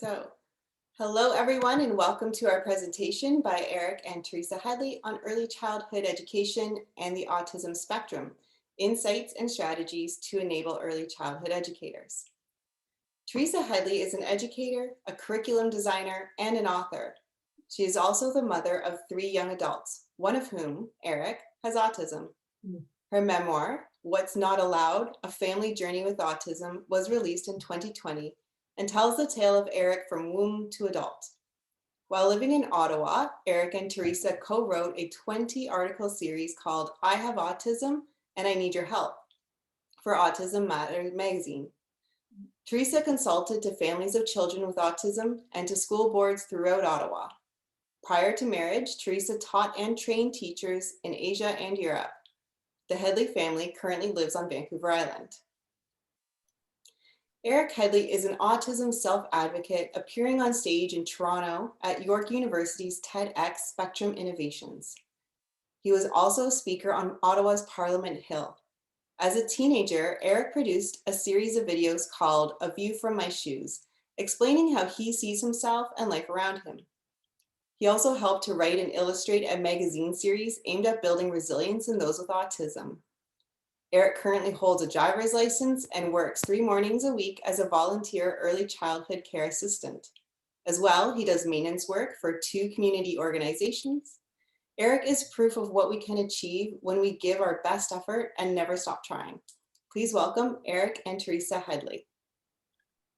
So, hello everyone and welcome to our presentation by Erik and Teresa Hedley on early childhood education and the autism spectrum, insights and strategies to enable early childhood educators. Teresa Hedley is an educator, a curriculum designer, and an author. She is also the mother of 3 young adults, one of whom, Erik, has autism. Her memoir, What's Not Allowed, A Family Journey with Autism, was released in 2020 and tells the tale of Erik from womb to adult. While living in Ottawa, Erik and Teresa co-wrote a 20-article series called I Have Autism and I Need Your Help for Autism Matters magazine. Teresa consulted to families of children with autism and to school boards throughout Ottawa. Prior to marriage, Teresa taught and trained teachers in Asia and Europe. The Hedley family currently lives on Vancouver Island. Erik Hedley is an autism self-advocate appearing on stage in Toronto at York University's TEDx Spectrum Innovations. He was also a speaker on Ottawa's Parliament Hill. As a teenager, Erik produced a series of videos called A View from My Shoes, explaining how he sees himself and life around him. He also helped to write and illustrate a magazine series aimed at building resilience in those with autism. Erik currently holds a driver's license and works 3 mornings a week as a volunteer early childhood care assistant. As well, he does maintenance work for 2 community organizations. Erik is proof of what we can achieve when we give our best effort and never stop trying. Please welcome Erik and Teresa Hedley.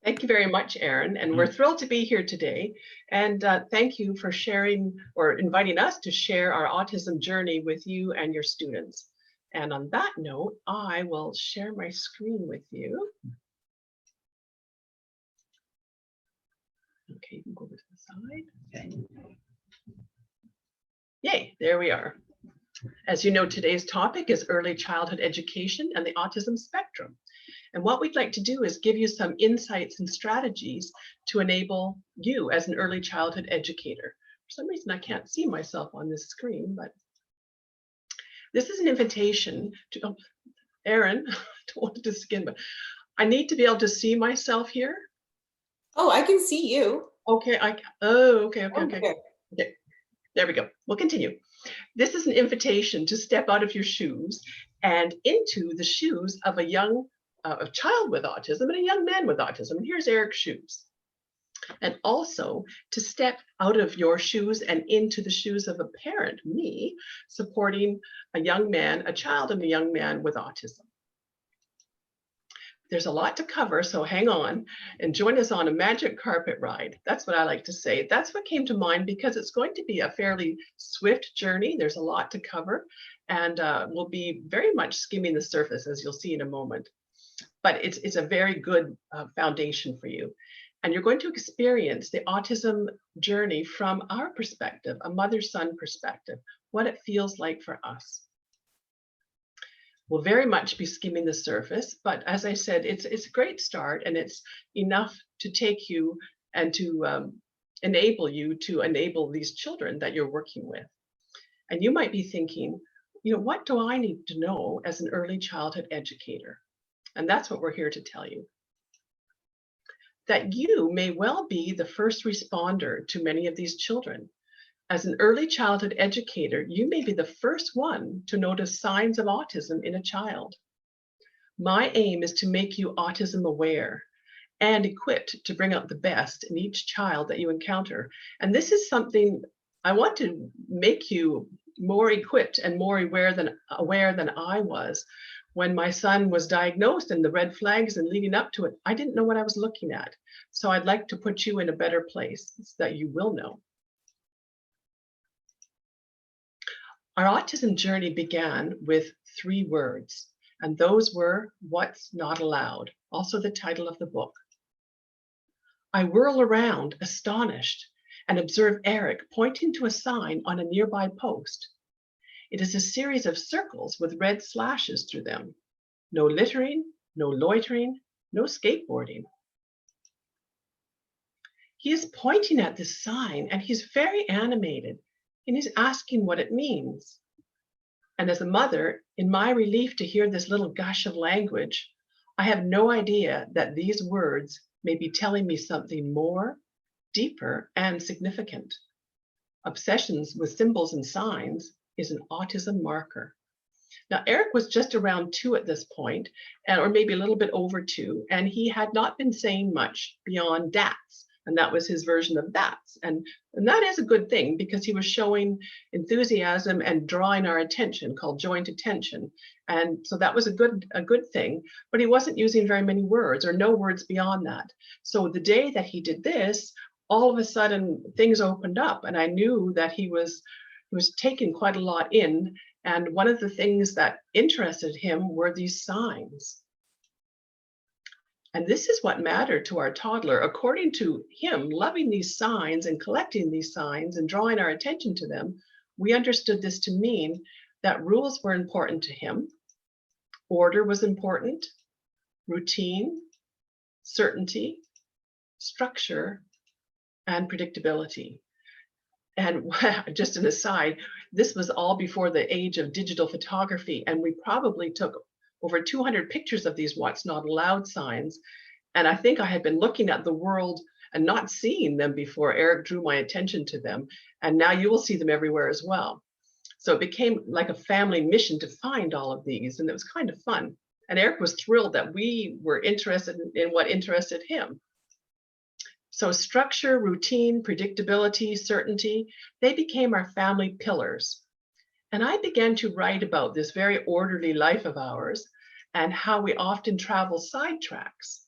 Thank you very much, Erin, and we're thrilled to be here today. And thank you for sharing or inviting us to share our autism journey with you and your students. And on that note, I will share my screen with you. Okay, you can go over to the side. Okay. Yay, there we are. As you know, today's topic is early childhood education and the autism spectrum. And what we'd like to do is give you some insights and strategies to enable you as an early childhood educator. For some reason, I can't see myself on this screen, but this is an invitation to, oh, Erin, I don't want to skin, but I need to be able to see myself here. Oh, I can see you. Okay, okay. Okay, there we go. We'll continue. This is an invitation to step out of your shoes and into the shoes of a child with autism and a young man with autism. And here's Erik's shoes. And also to step out of your shoes and into the shoes of a parent, me, supporting a young man, a child and a young man with autism. There's a lot to cover, so hang on and join us on a magic carpet ride. That's what I like to say. That's what came to mind because it's going to be a fairly swift journey. There's a lot to cover, and we'll be very much skimming the surface, as you'll see in a moment. But it's a very good foundation for you. And you're going to experience the autism journey from our perspective, a mother-son perspective, what it feels like for us. We'll very much be skimming the surface, but as I said, it's a great start, and it's enough to take you and to enable these children that you're working with. And you might be thinking, you know, what do I need to know as an early childhood educator? And that's what we're here to tell you. That you may well be the first responder to many of these children. As an early childhood educator, you may be the first one to notice signs of autism in a child. My aim is to make you autism aware and equipped to bring out the best in each child that you encounter. And this is something I want to make you more equipped and more aware than I was. When my son was diagnosed and the red flags and leading up to it, I didn't know what I was looking at. So I'd like to put you in a better place so that you will know. Our autism journey began with 3 words, and those were what's not allowed, also the title of the book. I whirl around, astonished, and observe Erik pointing to a sign on a nearby post. It is a series of circles with red slashes through them. No littering, no loitering, no skateboarding. He is pointing at this sign and he's very animated and he's asking what it means. And as a mother, in my relief to hear this little gush of language, I have no idea that these words may be telling me something more deeper and significant. Obsessions with symbols and signs is an autism marker. Now, Erik was just around 2 at this point, or maybe a little bit over 2, and he had not been saying much beyond that's, and that was his version of that's. And that is a good thing because he was showing enthusiasm and drawing our attention, called joint attention. And so that was a good thing, but he wasn't using very many words or no words beyond that. So the day that he did this, all of a sudden things opened up, and I knew that he was taking quite a lot in. And one of the things that interested him were these signs. And this is what mattered to our toddler. According to him, loving these signs and collecting these signs and drawing our attention to them, we understood this to mean that rules were important to him, order was important, routine, certainty, structure, and predictability. And just an aside, this was all before the age of digital photography, and we probably took over 200 pictures of these what's not allowed signs. And I think I had been looking at the world and not seeing them before Erik drew my attention to them. And now you will see them everywhere as well. So it became like a family mission to find all of these, and it was kind of fun. And Erik was thrilled that we were interested in what interested him. So structure, routine, predictability, certainty, they became our family pillars. And I began to write about this very orderly life of ours and how we often travel sidetracks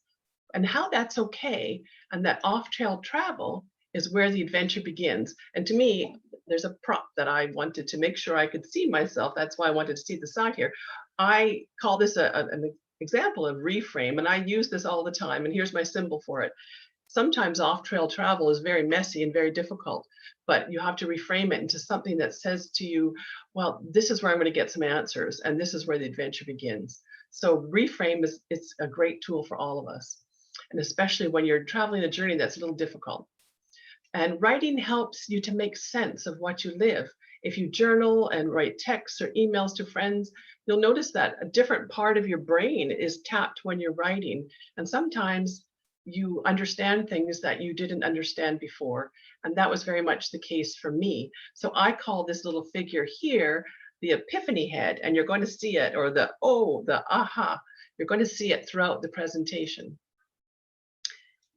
and how that's okay, and that off-trail travel is where the adventure begins. And to me, there's a prop that I wanted to make sure I could see myself. That's why I wanted to see the side here. I call this an example of reframe, and I use this all the time, and here's my symbol for it. Sometimes off-trail travel is very messy and very difficult, but you have to reframe it into something that says to you, well, this is where I'm going to get some answers, and this is where the adventure begins. So reframe it's a great tool for all of us, and especially when you're traveling a journey that's a little difficult. And writing helps you to make sense of what you live. If you journal and write texts or emails to friends, you'll notice that a different part of your brain is tapped when you're writing, and sometimes you understand things that you didn't understand before. And that was very much the case for me. So I call this little figure here the epiphany head, and you're going to see it, or the aha, you're going to see it throughout the presentation.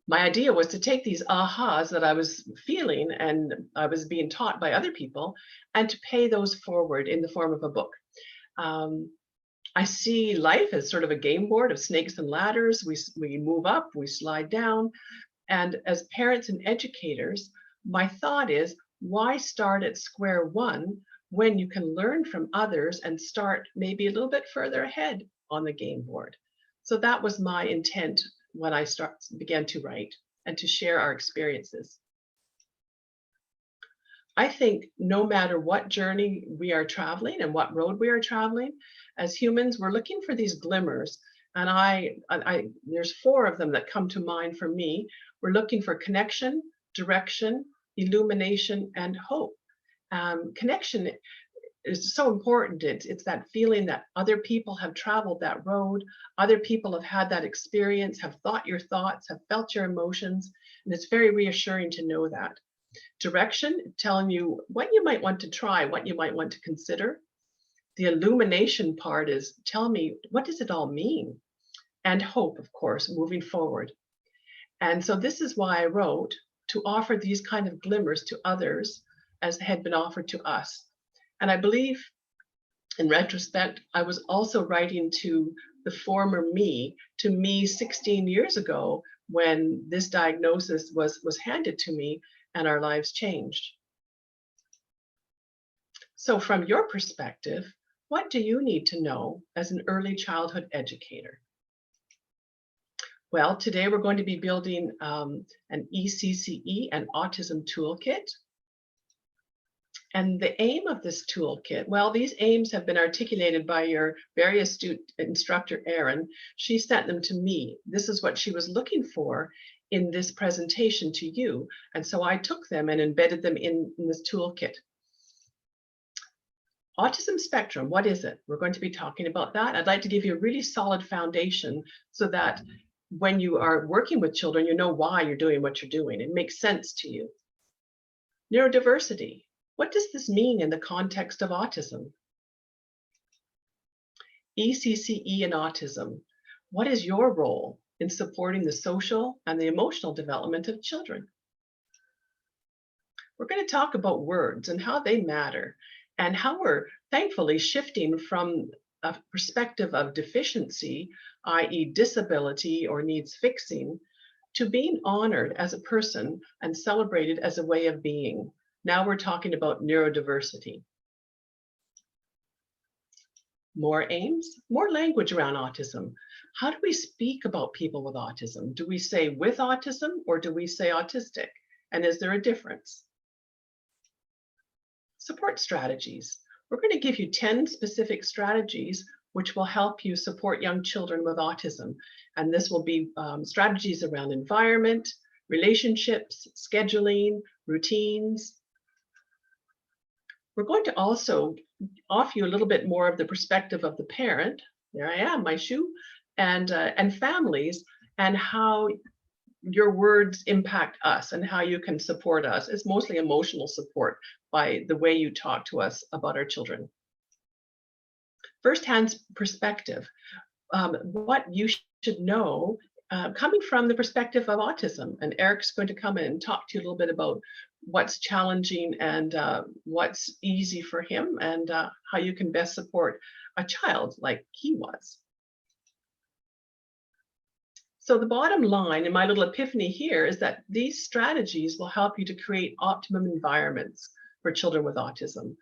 My idea was to take these ahas that I was feeling and I was being taught by other people, and to pay those forward in the form of a book. I see life as sort of a game board of snakes and ladders. We move up, we slide down. And as parents and educators, my thought is, why start at square one when you can learn from others and start maybe a little bit further ahead on the game board? So that was my intent when I began to write and to share our experiences. I think no matter what journey we are traveling and what road we are traveling, as humans, we're looking for these glimmers. And there's 4 of them that come to mind for me. We're looking for connection, direction, illumination, and hope. Connection is so important. It's that feeling that other people have traveled that road, other people have had that experience, have thought your thoughts, have felt your emotions, and it's very reassuring to know that. Direction, telling you what you might want to try, what you might want to consider. The illumination part is, tell me, what does it all mean? And hope, of course, moving forward. And so this is why I wrote, to offer these kind of glimmers to others as had been offered to us. And I believe, in retrospect, I was also writing to the former me, to me 16 years ago, when this diagnosis was handed to me and our lives changed. So from your perspective, what do you need to know as an early childhood educator? Well, today we're going to be building an ECCE, an autism toolkit. And the aim of this toolkit, well, these aims have been articulated by your very astute instructor, Erin. She sent them to me. This is what she was looking for in this presentation to you. And so I took them and embedded them in this toolkit. Autism spectrum, what is it? We're going to be talking about that. I'd like to give you a really solid foundation so that when you are working with children, you know why you're doing what you're doing. It makes sense to you. Neurodiversity. What does this mean in the context of autism? ECCE and autism. What is your role in supporting the social and the emotional development of children? We're going to talk about words and how they matter and how we're thankfully shifting from a perspective of deficiency, i.e. disability or needs fixing, to being honored as a person and celebrated as a way of being. Now we're talking about neurodiversity. More aims, more language around autism. How do we speak about people with autism? Do we say with autism or do we say autistic? And is there a difference? Support strategies. We're going to give you 10 specific strategies which will help you support young children with autism. And this will be strategies around environment, relationships, scheduling, routines. We're going to also offer you a little bit more of the perspective of the parent. There I am, my shoe, and families, and how your words impact us and how you can support us. It's mostly emotional support by the way you talk to us about our children. First-hand perspective, what you should know coming from the perspective of autism. And Erik's going to come in and talk to you a little bit about what's challenging and what's easy for him and how you can best support a child like he was. So the bottom line in my little epiphany here is that these strategies will help you to create optimum environments for children with autism.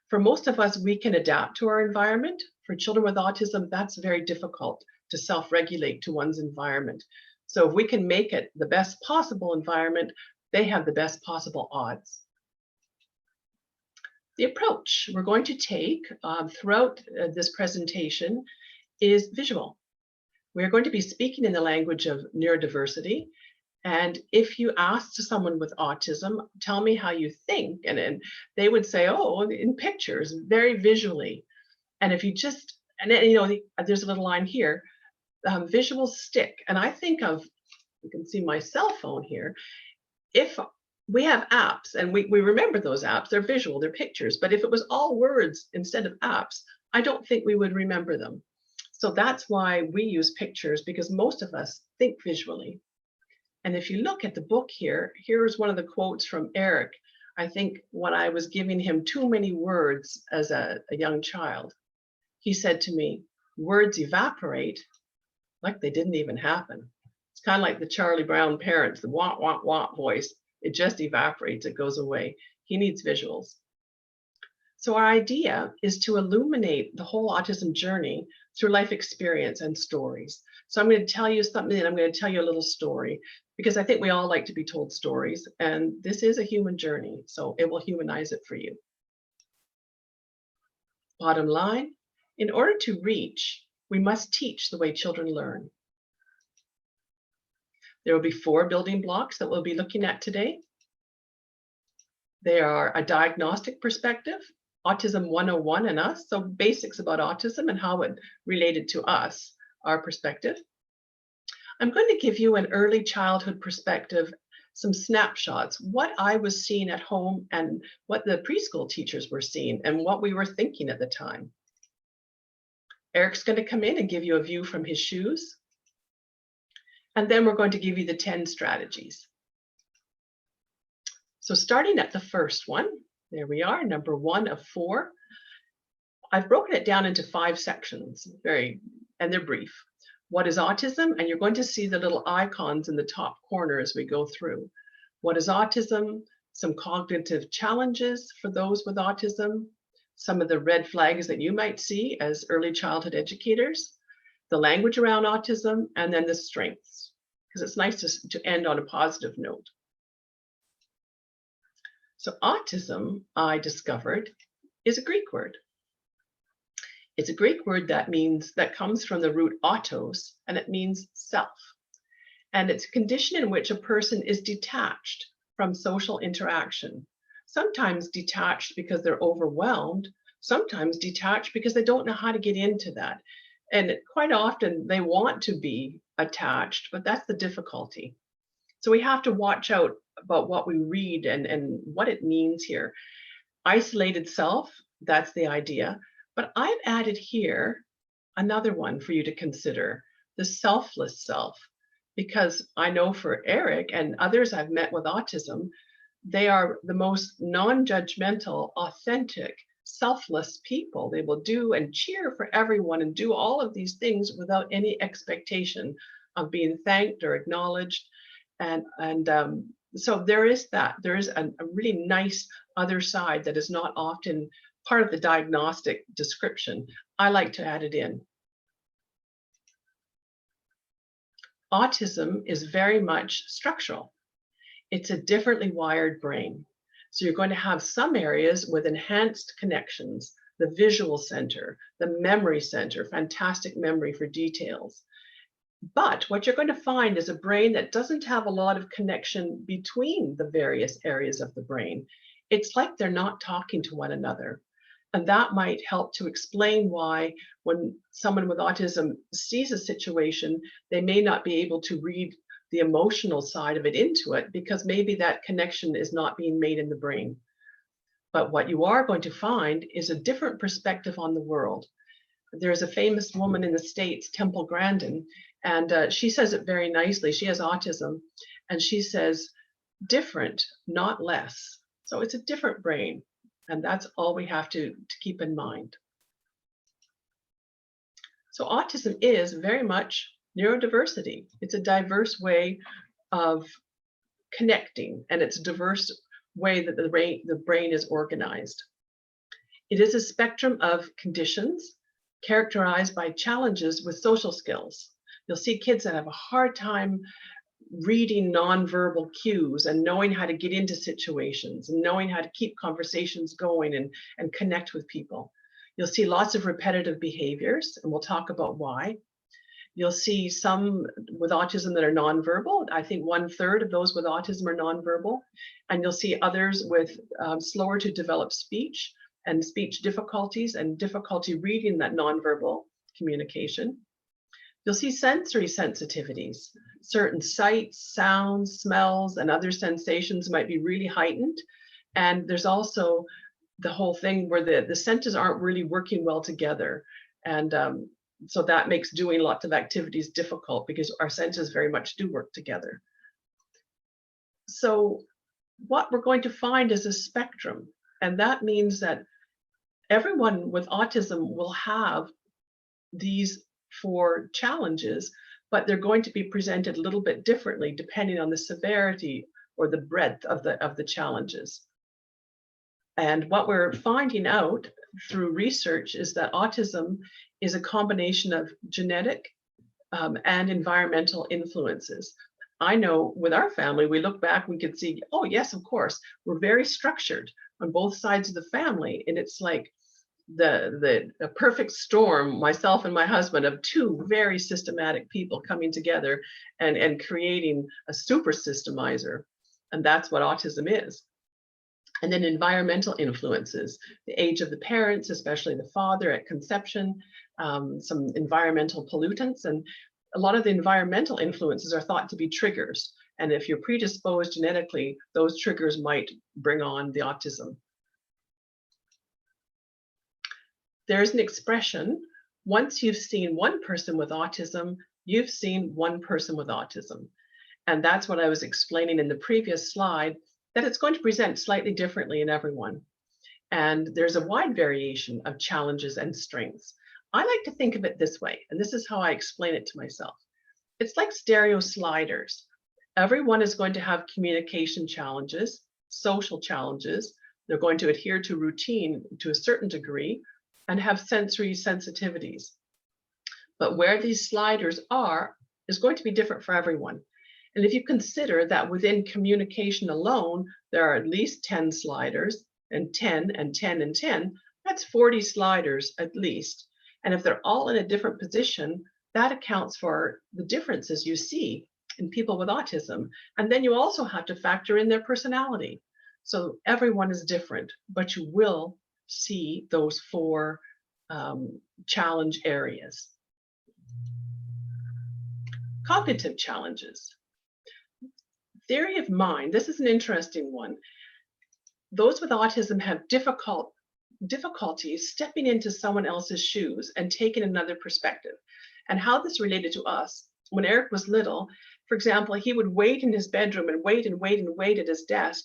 For most of us, we can adapt to our environment. For children with autism, that's very difficult to self-regulate to one's environment. So if we can make it the best possible environment, they have the best possible odds. The approach we're going to take throughout this presentation is visual. We're going to be speaking in the language of neurodiversity. And if you ask someone with autism, tell me how you think, and they would say, oh, in pictures, very visually. And if you just, and then, you know, there's a little line here, visuals stick. And I think of, you can see my cell phone here. If we have apps and we remember those apps, they're visual, they're pictures. But if it was all words instead of apps, I don't think we would remember them. So that's why we use pictures, because most of us think visually. And if you look at the book here, here's one of the quotes from Erik. I think when I was giving him too many words as a young child, he said to me, words evaporate like they didn't even happen. It's kind of like the Charlie Brown parents, the wah, wah, wah voice. It just evaporates, it goes away. He needs visuals. So our idea is to illuminate the whole autism journey through life experience and stories. So I'm going to tell you something, and I'm going to tell you a little story, because I think we all like to be told stories, and this is a human journey, so it will humanize it for you. Bottom line, in order to reach, we must teach the way children learn. There will be 4 building blocks that we'll be looking at today. They are a diagnostic perspective, Autism 101 and us, so basics about autism and how it related to us, our perspective. I'm going to give you an early childhood perspective, some snapshots, what I was seeing at home and what the preschool teachers were seeing and what we were thinking at the time. Erik's going to come in and give you a view from his shoes. And then we're going to give you the 10 strategies. So starting at the first one, there we are, number 1 of 4. I've broken it down into 5 sections, and they're brief. What is autism? And you're going to see the little icons in the top corner as we go through. What is autism? Some cognitive challenges for those with autism. Some of the red flags that you might see as early childhood educators. The language around autism, and then the strengths, because it's nice to end on a positive note. So autism, I discovered, is a Greek word. It's a Greek word that comes from the root autos, and it means self. And it's a condition in which a person is detached from social interaction. Sometimes detached because they're overwhelmed, sometimes detached because they don't know how to get into that. And quite often they want to be attached, but that's the difficulty. So we have to watch out about what we read and what it means here. Isolated self, that's the idea. But I've added here another one for you to consider, the selfless self. Because I know for Erik and others I've met with autism, they are the most non judgmental, authentic, selfless people. They will do and cheer for everyone and do all of these things without any expectation of being thanked or acknowledged. And so there is that. There is a really nice other side that is not often part of the diagnostic description. I like to add it in. Autism is very much structural. It's a differently wired brain. So you're going to have some areas with enhanced connections, the visual center, the memory center, fantastic memory for details. But what you're going to find is a brain that doesn't have a lot of connection between the various areas of the brain. It's like they're not talking to one another. And that might help to explain why, when someone with autism sees a situation, they may not be able to read the emotional side of it into it because maybe that connection is not being made in the brain. But what you are going to find is a different perspective on the world. There's a famous woman in the States, Temple Grandin, and she says it very nicely. She has autism, and she says, different, not less. So it's a different brain. And that's all we have to keep in mind. So autism is very much neurodiversity. It's a diverse way of connecting, and it's a diverse way that the brain is organized. It is a spectrum of conditions characterized by challenges with social skills. You'll see kids that have a hard time reading nonverbal cues and knowing how to get into situations and knowing how to keep conversations going and connect with people. You'll see lots of repetitive behaviors, and we'll talk about why. You'll see some with autism that are nonverbal. I think 1/3 of those with autism are nonverbal. And you'll see others with slower to develop speech and speech difficulties and difficulty reading that nonverbal communication. You'll see sensory sensitivities. Certain sights, sounds, smells, and other sensations might be really heightened. And there's also the whole thing where the senses aren't really working well together. And so that makes doing lots of activities difficult because our senses very much do work together. So what we're going to find is a spectrum. And that means that everyone with autism will have these 4 challenges, but they're going to be presented a little bit differently depending on the severity or the breadth of the challenges. And what we're finding out through research is that autism is a combination of genetic and environmental influences. I know with our family, we look back, we could see, oh yes, of course, we're very structured on both sides of the family. And it's like the perfect storm, myself and my husband, of 2 very systematic people coming together and creating a super systemizer. And that's what autism is. And then environmental influences, the age of the parents, especially the father at conception, some environmental pollutants. And a lot of the environmental influences are thought to be triggers. And if you're predisposed genetically, those triggers might bring on the autism. There's an expression, once you've seen one person with autism, you've seen one person with autism. And that's what I was explaining in the previous slide, that it's going to present slightly differently in everyone. And there's a wide variation of challenges and strengths. I like to think of it this way, and this is how I explain it to myself. It's like stereo sliders. Everyone is going to have communication challenges, social challenges. They're going to adhere to routine to a certain degree and have sensory sensitivities. But where these sliders are is going to be different for everyone. And if you consider that within communication alone, there are at least 10 sliders, and 10 and 10 and 10, that's 40 sliders at least. And if they're all in a different position, that accounts for the differences you see in people with autism. And then you also have to factor in their personality. So everyone is different, but you will see those 4 challenge areas. Cognitive challenges. Theory of mind, this is an interesting one. Those with autism have difficulty stepping into someone else's shoes and taking another perspective. And how this related to us. When Erik was little, for example, he would wait in his bedroom and wait and wait and wait at his desk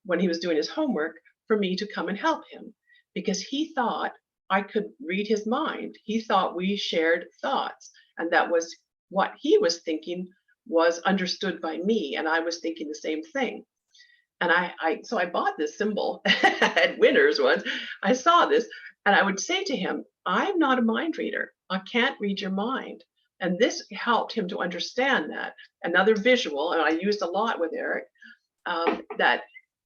when he was doing his homework for me to come and help him because he thought I could read his mind. He thought we shared thoughts, and that was what he was thinking was understood by me, and I was thinking the same thing. And so I bought this symbol at Winners once. I saw this and I would say to him, I'm not a mind reader. I can't read your mind. And this helped him to understand that. Another visual, and I used a lot with Erik, that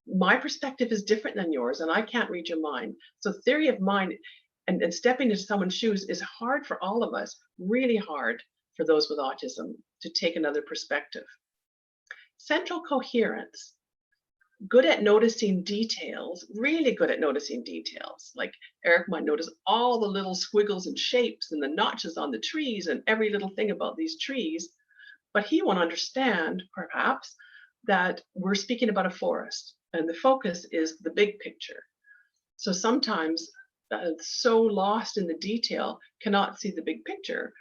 my perspective is different than yours and I can't read your mind. So theory of mind and stepping into someone's shoes is hard for all of us, really hard for those with autism to take another perspective. Central coherence. Good at noticing details, really good at noticing details. Like Erik might notice all the little squiggles and shapes and the notches on the trees and every little thing about these trees, but he won't understand, perhaps, that we're speaking about a forest and the focus is the big picture. So sometimes so lost in the detail, cannot see the big picture.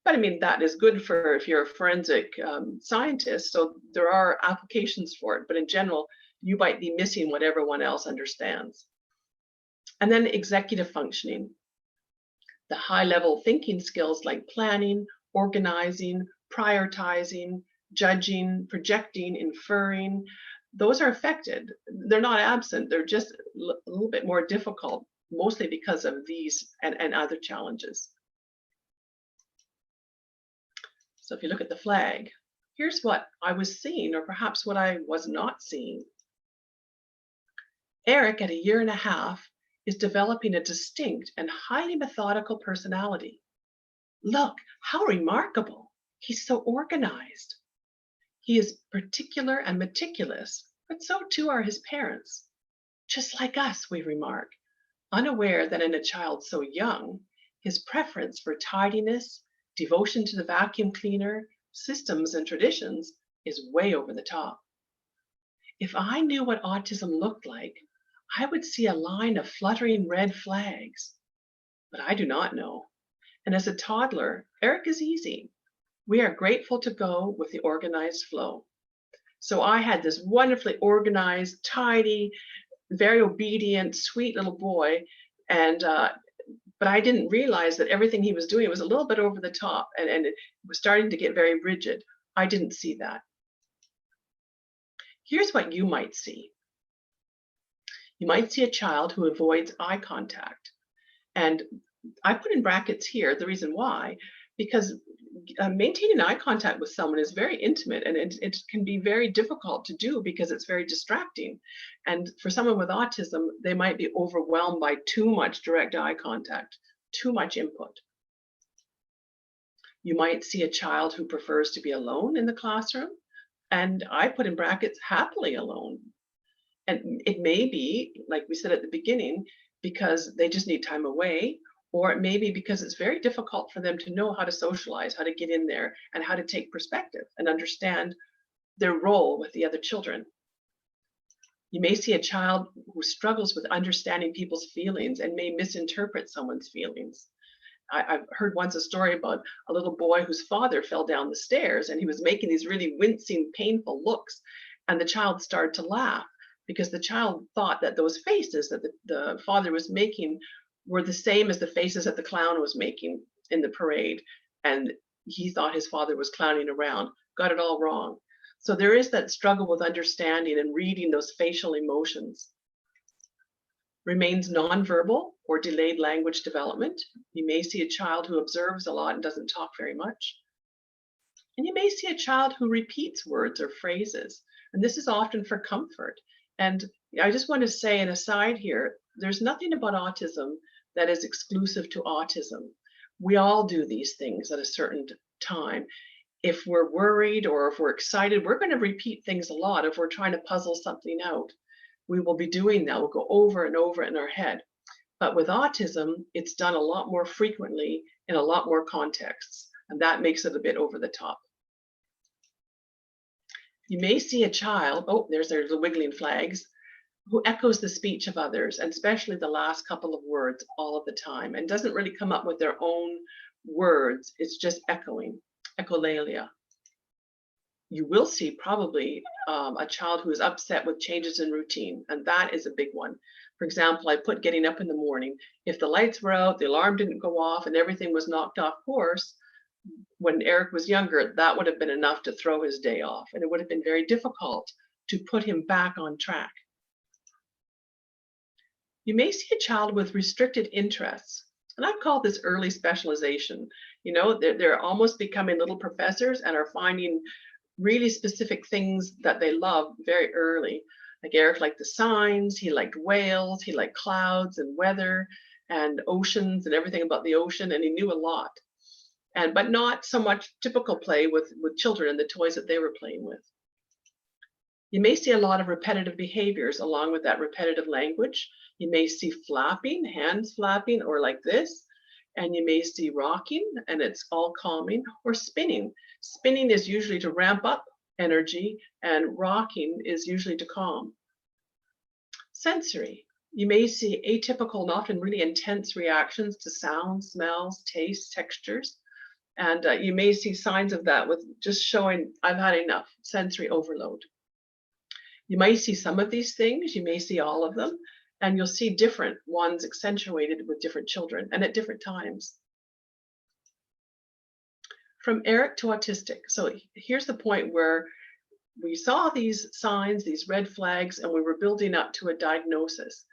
But I mean, that is good for if you're a forensic scientist, so there are applications for it, but in general, you might be missing what everyone else understands. And then executive functioning. The high level thinking skills like planning, organizing, prioritizing, judging, projecting, inferring, those are affected. They're not absent, they're just a little bit more difficult, mostly because of these and other challenges. So if you look at the flag, here's what I was seeing, or perhaps what I was not seeing. Erik, at 1.5 years, is developing a distinct and highly methodical personality. Look, how remarkable. He's so organized. He is particular and meticulous, but so too are his parents. Just like us, we remark, unaware that in a child so young, his preference for tidiness, devotion to the vacuum cleaner, systems and traditions is way over the top. If I knew what autism looked like, I would see a line of fluttering red flags, but I do not know. And as a toddler, Erik is easy. We are grateful to go with the organized flow. So I had this wonderfully organized, tidy, very obedient, sweet little boy, and but I didn't realize that everything he was doing was a little bit over the top, and it was starting to get very rigid. I didn't see that. Here's what you might see. You might see a child who avoids eye contact. And I put in brackets here the reason why, because maintaining eye contact with someone is very intimate and it can be very difficult to do because it's very distracting. And for someone with autism, they might be overwhelmed by too much direct eye contact, too much input. You might see a child who prefers to be alone in the classroom. And I put in brackets, happily alone. And it may be, like we said at the beginning, because they just need time away, or it may be because it's very difficult for them to know how to socialize, how to get in there, and how to take perspective and understand their role with the other children. You may see a child who struggles with understanding people's feelings and may misinterpret someone's feelings. I've heard once a story about a little boy whose father fell down the stairs and he was making these really wincing, painful looks, and the child started to laugh because the child thought that those faces that the father was making were the same as the faces that the clown was making in the parade. And he thought his father was clowning around, got it all wrong. So there is that struggle with understanding and reading those facial emotions. Remains nonverbal or delayed language development. You may see a child who observes a lot and doesn't talk very much. And you may see a child who repeats words or phrases. And this is often for comfort. And I just want to say an aside here, there's nothing about autism that is exclusive to autism. We all do these things at a certain time. If we're worried or if we're excited, we're going to repeat things a lot. If we're trying to puzzle something out, we will be doing that. We'll go over and over in our head. But with autism, it's done a lot more frequently in a lot more contexts. And that makes it a bit over the top. You may see a child, oh, there's the wiggling flags, who echoes the speech of others, and especially the last couple of words all of the time, and doesn't really come up with their own words. It's just echoing, echolalia. You will see probably a child who is upset with changes in routine, and that is a big one. For example, I put getting up in the morning. If the lights were out, the alarm didn't go off, and everything was knocked off course, when Erik was younger, that would have been enough to throw his day off, and it would have been very difficult to put him back on track. You may see a child with restricted interests, and I call this early specialization. You know, they're almost becoming little professors and are finding really specific things that they love very early. Like Erik liked the signs, he liked whales, he liked clouds and weather and oceans and everything about the ocean, and he knew a lot. But not so much typical play with children and the toys that they were playing with. You may see a lot of repetitive behaviors along with that repetitive language. You may see flapping, hands flapping, or like this. And you may see rocking, and it's all calming, or spinning. Spinning is usually to ramp up energy, and rocking is usually to calm. Sensory. You may see atypical and often really intense reactions to sounds, smells, tastes, textures. And you may see signs of that with just showing, I've had enough, sensory overload. You might see some of these things, you may see all of them, and you'll see different ones accentuated with different children and at different times. From Erik to autistic. So here's the point where we saw these signs, these red flags, and we were building up to a diagnosis.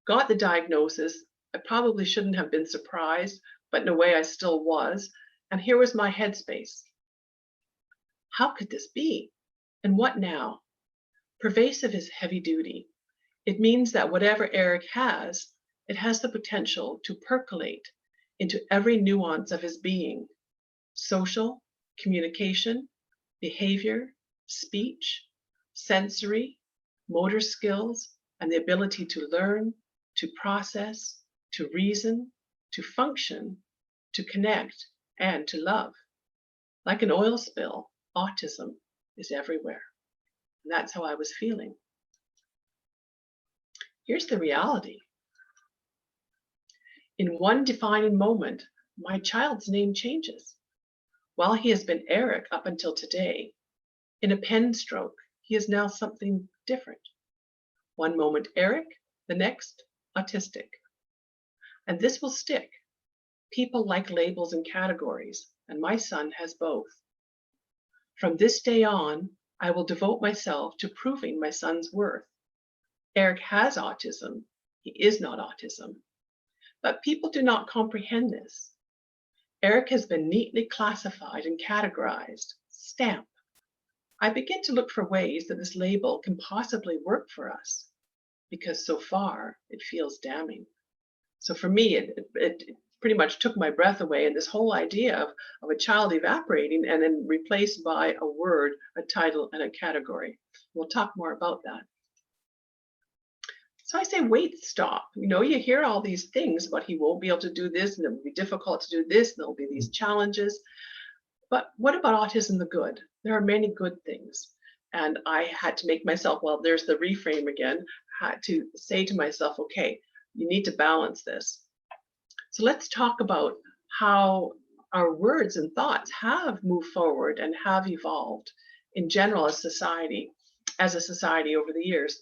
Got the diagnosis. I probably shouldn't have been surprised, but in a way I still was. And here was my headspace. How could this be? And what now? Pervasive is heavy duty. It means that whatever Erik has, it has the potential to percolate into every nuance of his being: social, communication, behavior, speech, sensory, motor skills, and the ability to learn, to process, to reason, to function, to connect, and to love. Like an oil spill, autism is everywhere. And that's how I was feeling. Here's the reality. In one defining moment, my child's name changes. While he has been Erik up until today, in a pen stroke, he is now something different. One moment Erik, the next autistic. And this will stick. People like labels and categories, and my son has both. From this day on, I will devote myself to proving my son's worth. Erik has autism. He is not autism. But people do not comprehend this. Erik has been neatly classified and categorized. Stamp. I begin to look for ways that this label can possibly work for us, because so far it feels damning. So for me, it pretty much took my breath away, and this whole idea of a child evaporating and then replaced by a word, a title, and a category. We'll talk more about that. So I say, wait, stop. You know, you hear all these things, but he won't be able to do this, and it will be difficult to do this, and there'll be these challenges. But what about autism the good? There are many good things. And I had to make myself, well, there's the reframe again, had to say to myself, okay, you need to balance this. So let's talk about how our words and thoughts have moved forward and have evolved in general as a society over the years.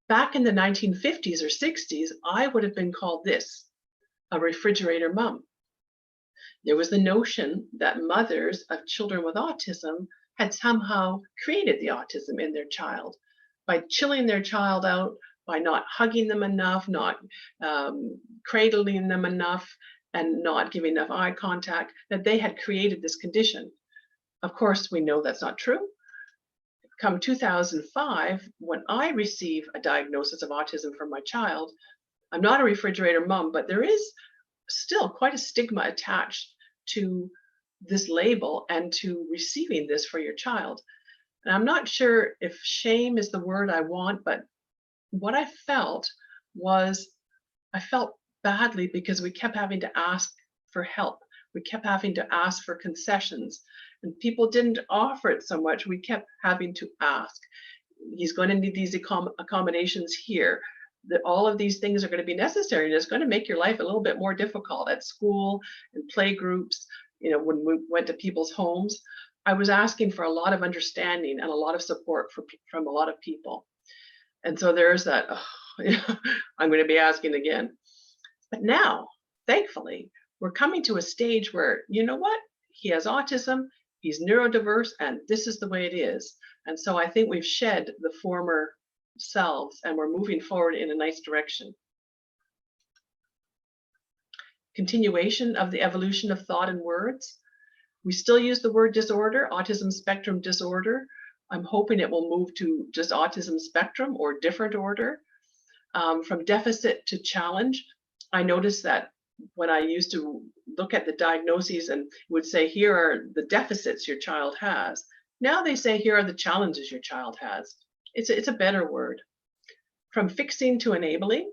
Back in the 1950s or 60s, I would have been called this, a refrigerator mom. There was the notion that mothers of children with autism had somehow created the autism in their child by chilling their child out, by not hugging them enough, not cradling them enough, and not giving enough eye contact, that they had created this condition. Of course, we know that's not true. Come 2005, when I receive a diagnosis of autism for my child, I'm not a refrigerator mom, but there is still quite a stigma attached to this label and to receiving this for your child. And I'm not sure if shame is the word I want, but what I felt was I felt badly because we kept having to ask for help. We kept having to ask for concessions, and people didn't offer it so much. We kept having to ask. He's going to need these accommodations here. That all of these things are going to be necessary, and it's going to make your life a little bit more difficult at school and play groups. When we went to people's homes, I was asking for a lot of understanding and a lot of support from a lot of people. And so there's that, I'm going to be asking again. But now, thankfully, we're coming to a stage where, you know what? He has autism, he's neurodiverse, and this is the way it is. And so I think we've shed the former selves and we're moving forward in a nice direction. Continuation of the evolution of thought and words. We still use the word disorder, autism spectrum disorder. I'm hoping it will move to just autism spectrum or different order. From deficit to challenge, I noticed that when I used to look at the diagnoses and would say, here are the deficits your child has, now they say, here are the challenges your child has. It's a better word. From fixing to enabling,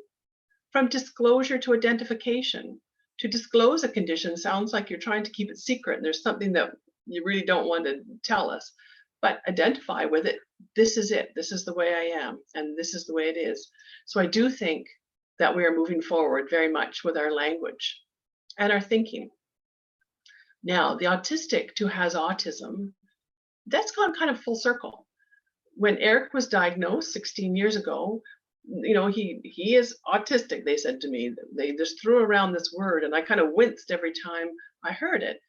from disclosure to identification. To disclose a condition sounds like you're trying to keep it secret and there's something that you really don't want to tell us. But identify with it. This is it. This is the way I am, and this is the way it is. So I do think that we are moving forward very much with our language and our thinking. Now, the autistic who has autism, that's gone kind of full circle. When Erik was diagnosed 16 years ago, he is autistic, they said to me. They just threw around this word, and I kind of winced every time I heard it.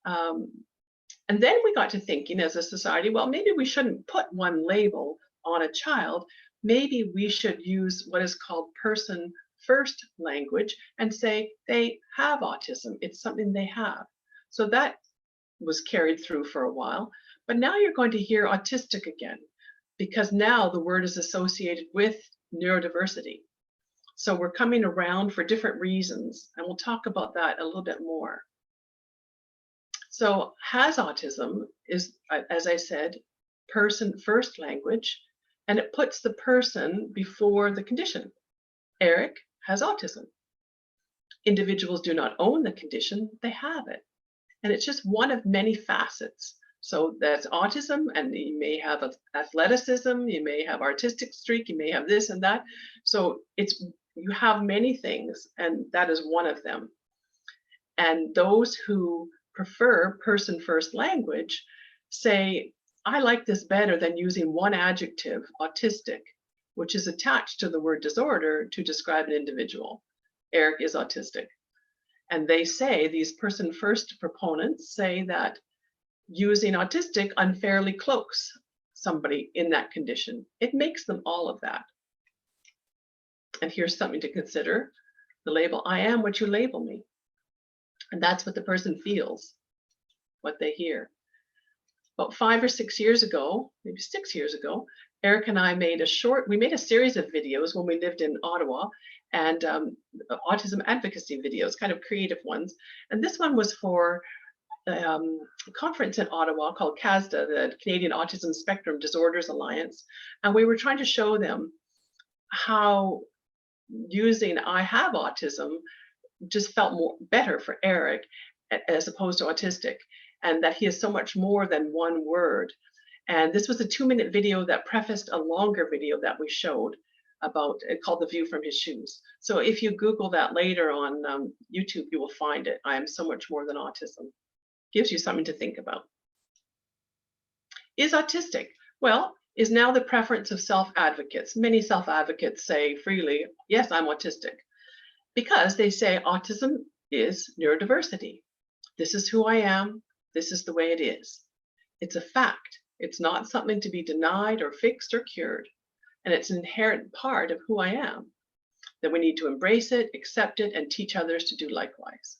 And then we got to thinking as a society, well, maybe we shouldn't put one label on a child. Maybe we should use what is called person first language and say they have autism. It's something they have. So that was carried through for a while. But now you're going to hear autistic again, because now the word is associated with neurodiversity. So we're coming around for different reasons, and we'll talk about that a little bit more. So has autism is, as I said, person first language, and it puts the person before the condition. Erik has autism. Individuals do not own the condition, they have it. And it's just one of many facets. So that's autism, and you may have athleticism, you may have artistic streak, you may have this and that. So you have many things, and that is one of them. And those who prefer person first language say, I like this better than using one adjective, autistic, which is attached to the word disorder to describe an individual. Erik is autistic. And they say, these person first proponents say that using autistic unfairly cloaks somebody in that condition. It makes them all of that. And here's something to consider. The label, I am what you label me. And that's what the person feels, what they hear. About 5 or 6 years ago, maybe 6 years ago, Erik and I made a series of videos when we lived in Ottawa, and autism advocacy videos, kind of creative ones. And this one was for a conference in Ottawa called CASDA, the Canadian Autism Spectrum Disorders Alliance. And we were trying to show them how using I have autism just felt better for Erik as opposed to autistic, and that he is so much more than one word. And this was a 2-minute video that prefaced a longer video that we showed about it, called The View from His Shoes. So if you Google that later on YouTube, you will find it. I am so much more than autism. Gives you something to think about. Is autistic? Well, is now the preference of self-advocates. Many self-advocates say freely, yes, I'm autistic, because they say autism is neurodiversity. This is who I am. This is the way it is. It's a fact. It's not something to be denied or fixed or cured. And it's an inherent part of who I am, that we need to embrace it, accept it, and teach others to do likewise.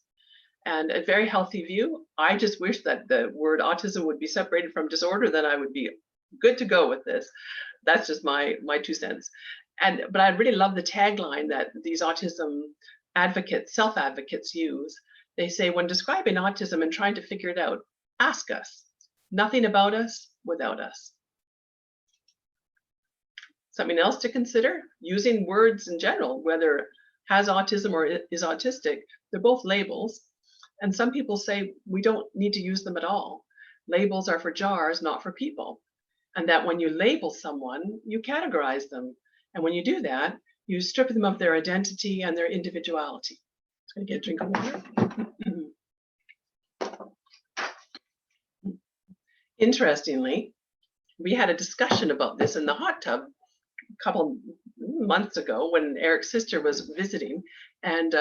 And a very healthy view. I just wish that the word autism would be separated from disorder, then I would be good to go with this. That's just my 2 cents. But I really love the tagline that these autism advocates, self-advocates use. They say, when describing autism and trying to figure it out, ask us. Nothing about us without us. Something else to consider, using words in general, whether has autism or is autistic, they're both labels. And some people say we don't need to use them at all. Labels are for jars, not for people. And that when you label someone, you categorize them. And when you do that, you strip them of their identity and their individuality. I'm going to get a drink of water. Interestingly, we had a discussion about this in the hot tub a couple months ago when Eric's sister was visiting. And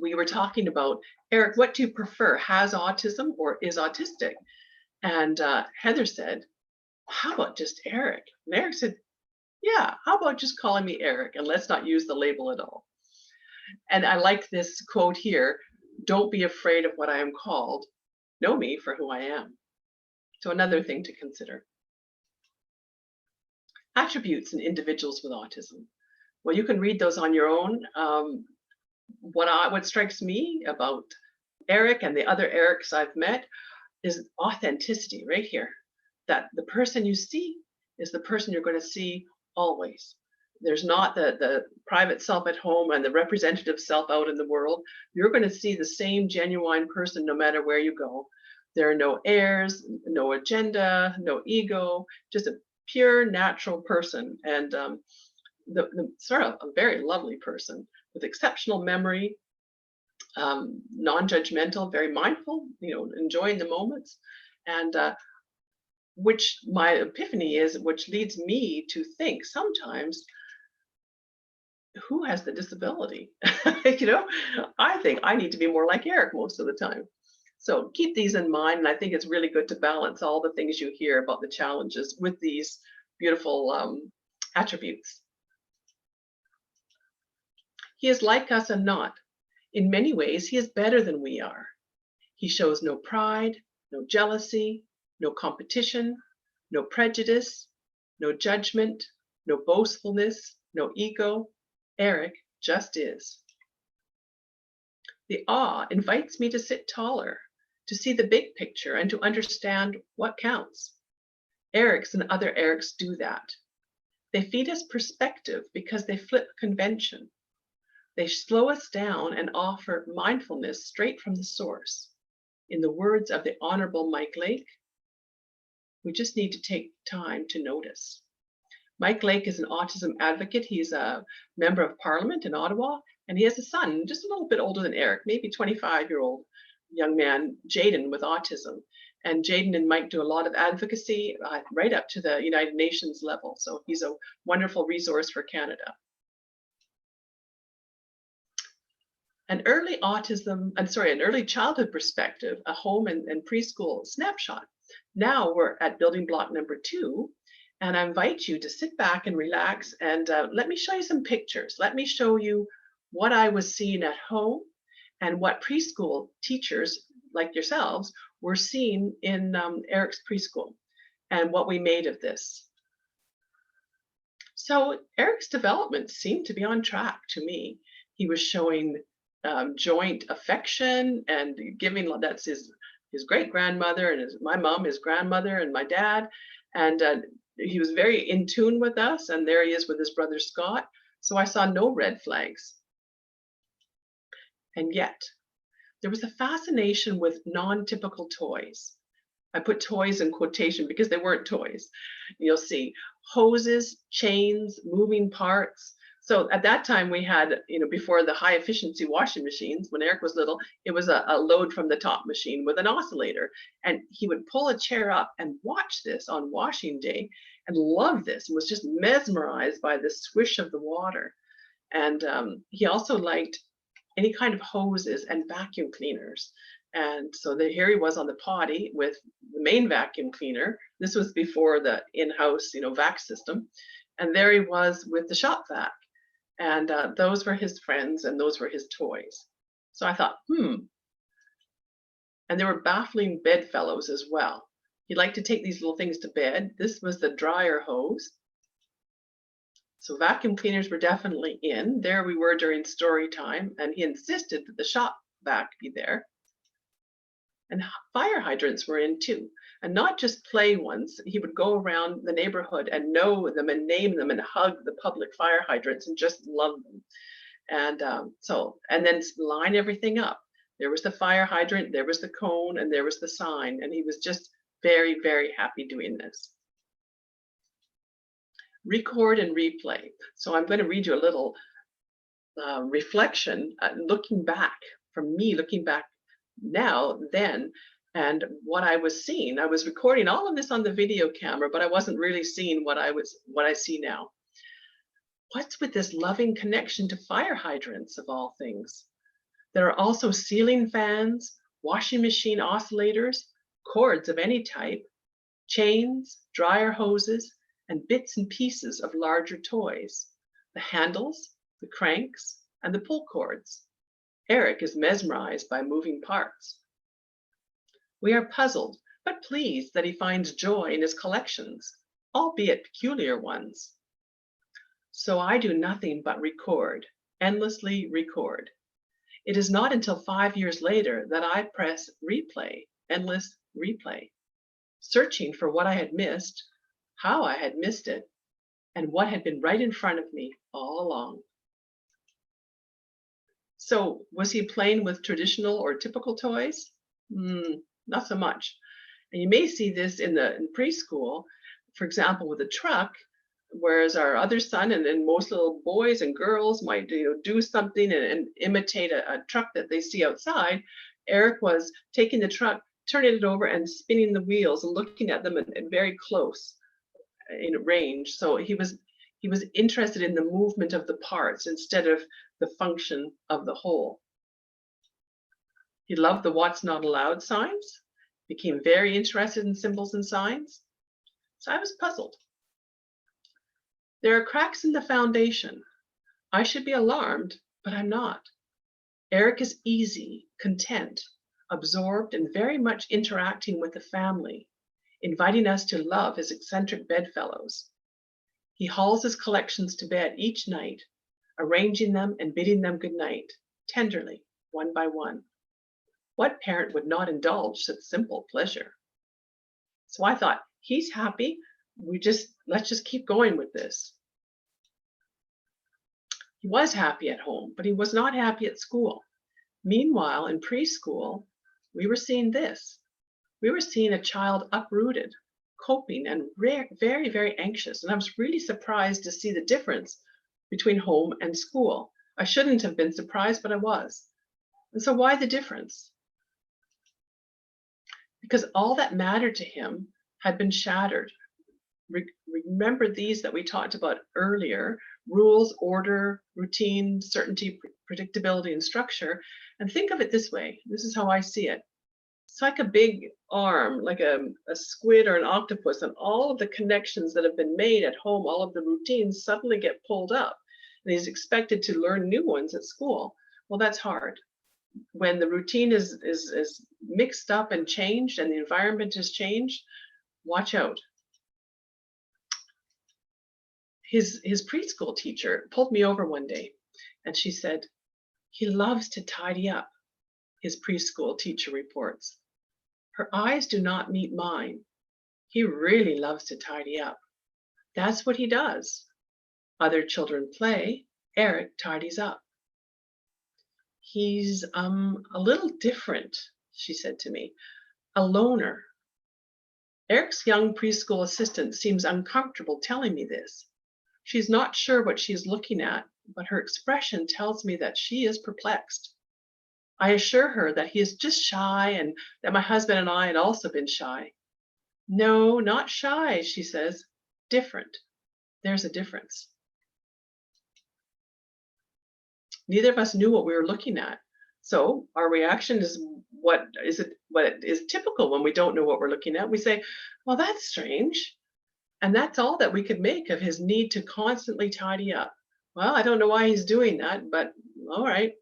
we were talking about, Erik, what do you prefer, has autism or is autistic? And Heather said, how about just Erik? And Erik said, yeah, how about just calling me Erik and let's not use the label at all. And I like this quote here, don't be afraid of what I am called, know me for who I am. So another thing to consider. Attributes in individuals with autism. Well, you can read those on your own. What strikes me about Erik and the other Eriks I've met is authenticity right here. That the person you see is the person you're going to see always. There's not the private self at home and the representative self out in the world. You're going to see the same genuine person no matter where you go. There are no airs, no agenda, no ego, just a pure natural person, and the sort of a very lovely person with exceptional memory, non-judgmental, very mindful, enjoying the moments, and which my epiphany is, which leads me to think sometimes, who has the disability? I think I need to be more like Erik most of the time. So keep these in mind, and I think it's really good to balance all the things you hear about the challenges with these beautiful attributes. He is like us and not. In many ways, he is better than we are. He shows no pride, no jealousy, no competition, no prejudice, no judgment, no boastfulness, no ego. Erik just is. The awe invites me to sit taller, to see the big picture and to understand what counts. Eriks and other Eriks do that. They feed us perspective because they flip convention. They slow us down and offer mindfulness straight from the source. In the words of the Honorable Mike Lake, we just need to take time to notice. Mike Lake is an autism advocate. He's a member of Parliament in Ottawa, and he has a son, just a little bit older than Erik, maybe 25-year-old young man, Jaden, with autism. And Jaden and Mike do a lot of advocacy right up to the United Nations level. So he's a wonderful resource for Canada. An early childhood perspective, a home and preschool snapshot. Now we're at building block number 2, and I invite you to sit back and relax and let me show you some pictures. Let me show you what I was seeing at home and what preschool teachers like yourselves were seeing in Erik's preschool and what we made of this. So Erik's development seemed to be on track to me. He was showing joint affection and giving, that's his great grandmother and my mom, his grandmother, and my dad. And he was very in tune with us. And there he is with his brother Scott. So I saw no red flags. And yet, there was a fascination with non-typical toys. I put toys in quotation because they weren't toys. You'll see hoses, chains, moving parts. So at that time we had, before the high efficiency washing machines, when Erik was little, it was a load from the top machine with an oscillator. And he would pull a chair up and watch this on washing day and love this and was just mesmerized by the swish of the water. And he also liked any kind of hoses and vacuum cleaners. And so here he was on the potty with the main vacuum cleaner. This was before the in-house, vac system. And there he was with the shop vac. And those were his friends and those were his toys. So I thought, And there were baffling bedfellows as well. He liked to take these little things to bed. This was the dryer hose. So vacuum cleaners were definitely in. There we were during story time, and he insisted that the shop vac be there. And fire hydrants were in too, and not just play ones. He would go around the neighborhood and know them and name them and hug the public fire hydrants and just love them. And and then line everything up. There was the fire hydrant, there was the cone, and there was the sign. And he was just very, very happy doing this. Record and replay. So I'm going to read you a little reflection, looking back, from me looking back now, then, and what I was seeing. I was recording all of this on the video camera, but I wasn't really seeing what I see now. What's with this loving connection to fire hydrants of all things? There are also ceiling fans, washing machine oscillators, cords of any type, chains, dryer hoses, and bits and pieces of larger toys, the handles, the cranks, and the pull cords. Erik is mesmerized by moving parts. We are puzzled, but pleased that he finds joy in his collections, albeit peculiar ones. So I do nothing but record, endlessly record. It is not until 5 years later that I press replay, endless replay, searching for what I had missed, how I had missed it, and what had been right in front of me all along. So was he playing with traditional or typical toys? Not so much. And you may see this in preschool, for example, with a truck, whereas our other son and most little boys and girls might do something and imitate a truck that they see outside. Erik was taking the truck, turning it over and spinning the wheels and looking at them at very close in range. So he was interested in the movement of the parts instead of the function of the whole. He loved the "What's Not Allowed" signs, became very interested in symbols and signs. So I was puzzled. There are cracks in the foundation. I should be alarmed, but I'm not. Erik is easy, content, absorbed, and very much interacting with the family, inviting us to love his eccentric bedfellows. He hauls his collections to bed each night, arranging them and bidding them good night, tenderly, one by one. What parent would not indulge such simple pleasure? So I thought, he's happy. Let's just keep going with this. He was happy at home, but he was not happy at school. Meanwhile, in preschool, we were seeing this. We were seeing a child uprooted, coping, and very, very anxious. And I was really surprised to see the difference between home and school. I shouldn't have been surprised, but I was. And so why the difference? Because all that mattered to him had been shattered. Remember these that we talked about earlier: rules, order, routine, certainty, predictability, and structure. And think of it this way. This is how I see it. It's like a big arm, like a squid or an octopus, and all of the connections that have been made at home, all of the routines suddenly get pulled up. And he's expected to learn new ones at school. Well, that's hard. When the routine is mixed up and changed and the environment has changed, watch out. His preschool teacher pulled me over one day and she said, "He loves to tidy up," his preschool teacher reports. Her eyes do not meet mine. He really loves to tidy up. That's what he does. Other children play, Erik tidies up. He's a little different, she said to me, a loner. Erik's young preschool assistant seems uncomfortable telling me this. She's not sure what she is looking at, but her expression tells me that she is perplexed. I assure her that he is just shy and that my husband and I had also been shy. No, not shy, she says. Different. There's a difference. Neither of us knew what we were looking at. So our reaction is what is typical when we don't know what we're looking at. We say, well, that's strange. And that's all that we could make of his need to constantly tidy up. Well, I don't know why he's doing that, but all right.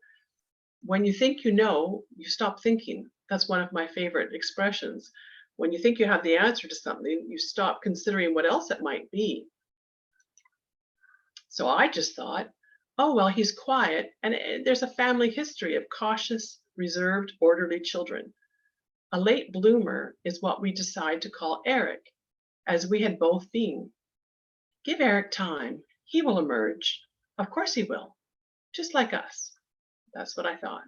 When you think you know, you stop thinking. That's one of my favorite expressions. When you think you have the answer to something, you stop considering what else it might be. So I just thought, oh, well, he's quiet, and there's a family history of cautious, reserved, orderly children. A late bloomer is what we decide to call Erik, as we had both been. Give Erik time. He will emerge. Of course he will. Just like us. That's what I thought.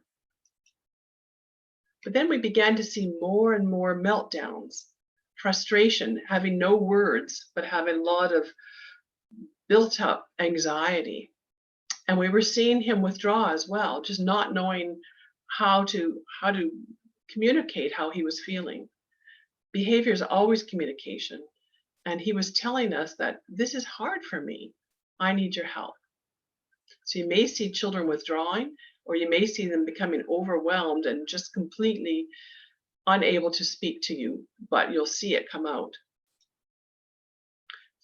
But then we began to see more and more meltdowns, frustration, having no words, but having a lot of built up anxiety. And we were seeing him withdraw as well, just not knowing how to communicate how he was feeling. Behavior is always communication. And he was telling us that this is hard for me. I need your help. So you may see children withdrawing, or you may see them becoming overwhelmed and just completely unable to speak to you, but you'll see it come out.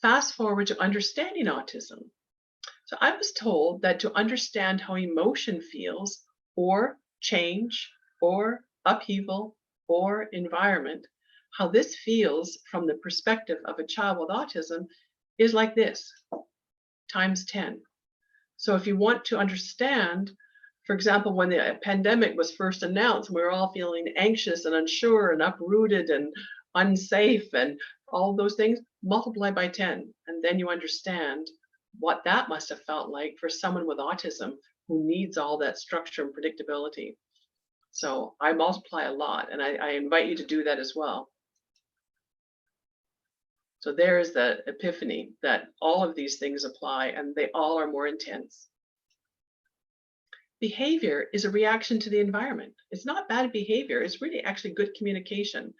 Fast forward to understanding autism. So I was told that to understand how emotion feels, or change, or upheaval, or environment, how this feels from the perspective of a child with autism is like this, times 10. So if you want to understand, for example, when the pandemic was first announced, we were all feeling anxious and unsure and uprooted and unsafe and all those things, multiply by 10. And then you understand what that must have felt like for someone with autism who needs all that structure and predictability. So I multiply a lot, and I invite you to do that as well. So there is the epiphany that all of these things apply, and they all are more intense. Behavior is a reaction to the environment. It's not bad behavior, it's really actually good communication.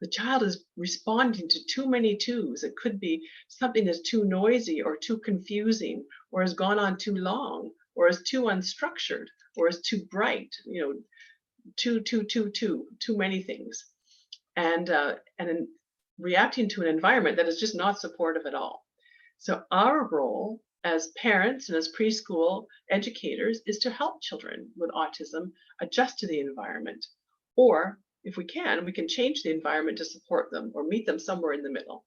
The child is responding to too many twos. It could be something that's too noisy or too confusing, or has gone on too long, or is too unstructured, or is too bright, too many things. And in reacting to an environment that is just not supportive at all. So our role as parents and as preschool educators is to help children with autism adjust to the environment. Or if we can change the environment to support them or meet them somewhere in the middle.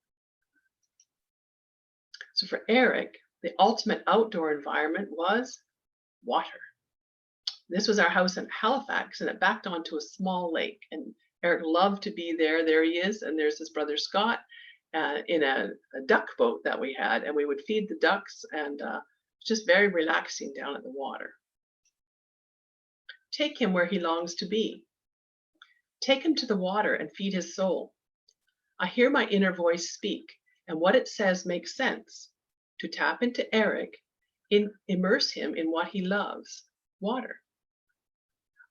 So for Erik, the ultimate outdoor environment was water. This was our house in Halifax, and it backed onto a small lake. And Erik loved to be there. There he is. And there's his brother Scott in a duck boat that we had. And we would feed the ducks, and just very relaxing down at the water. Take him where he longs to be. Take him to the water and feed his soul. I hear my inner voice speak, and what it says makes sense. To tap into Erik, immerse him in what he loves, water.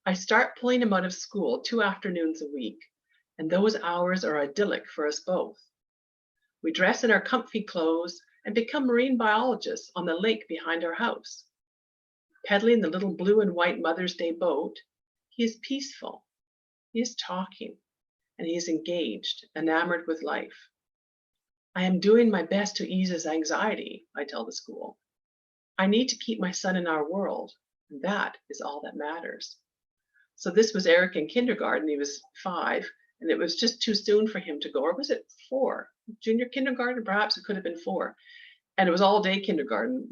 I start pulling him out of school 2 afternoons a week, and those hours are idyllic for us both. We dress in our comfy clothes and become marine biologists on the lake behind our house. Pedaling the little blue and white Mother's Day boat, he is peaceful. He is talking, and he is engaged, enamored with life. I am doing my best to ease his anxiety, I tell the school. I need to keep my son in our world, and that is all that matters. So this was Erik in kindergarten. He was 5, and it was just too soon for him to go. Or was it 4? Junior kindergarten? Perhaps it could have been 4. And it was all day kindergarten,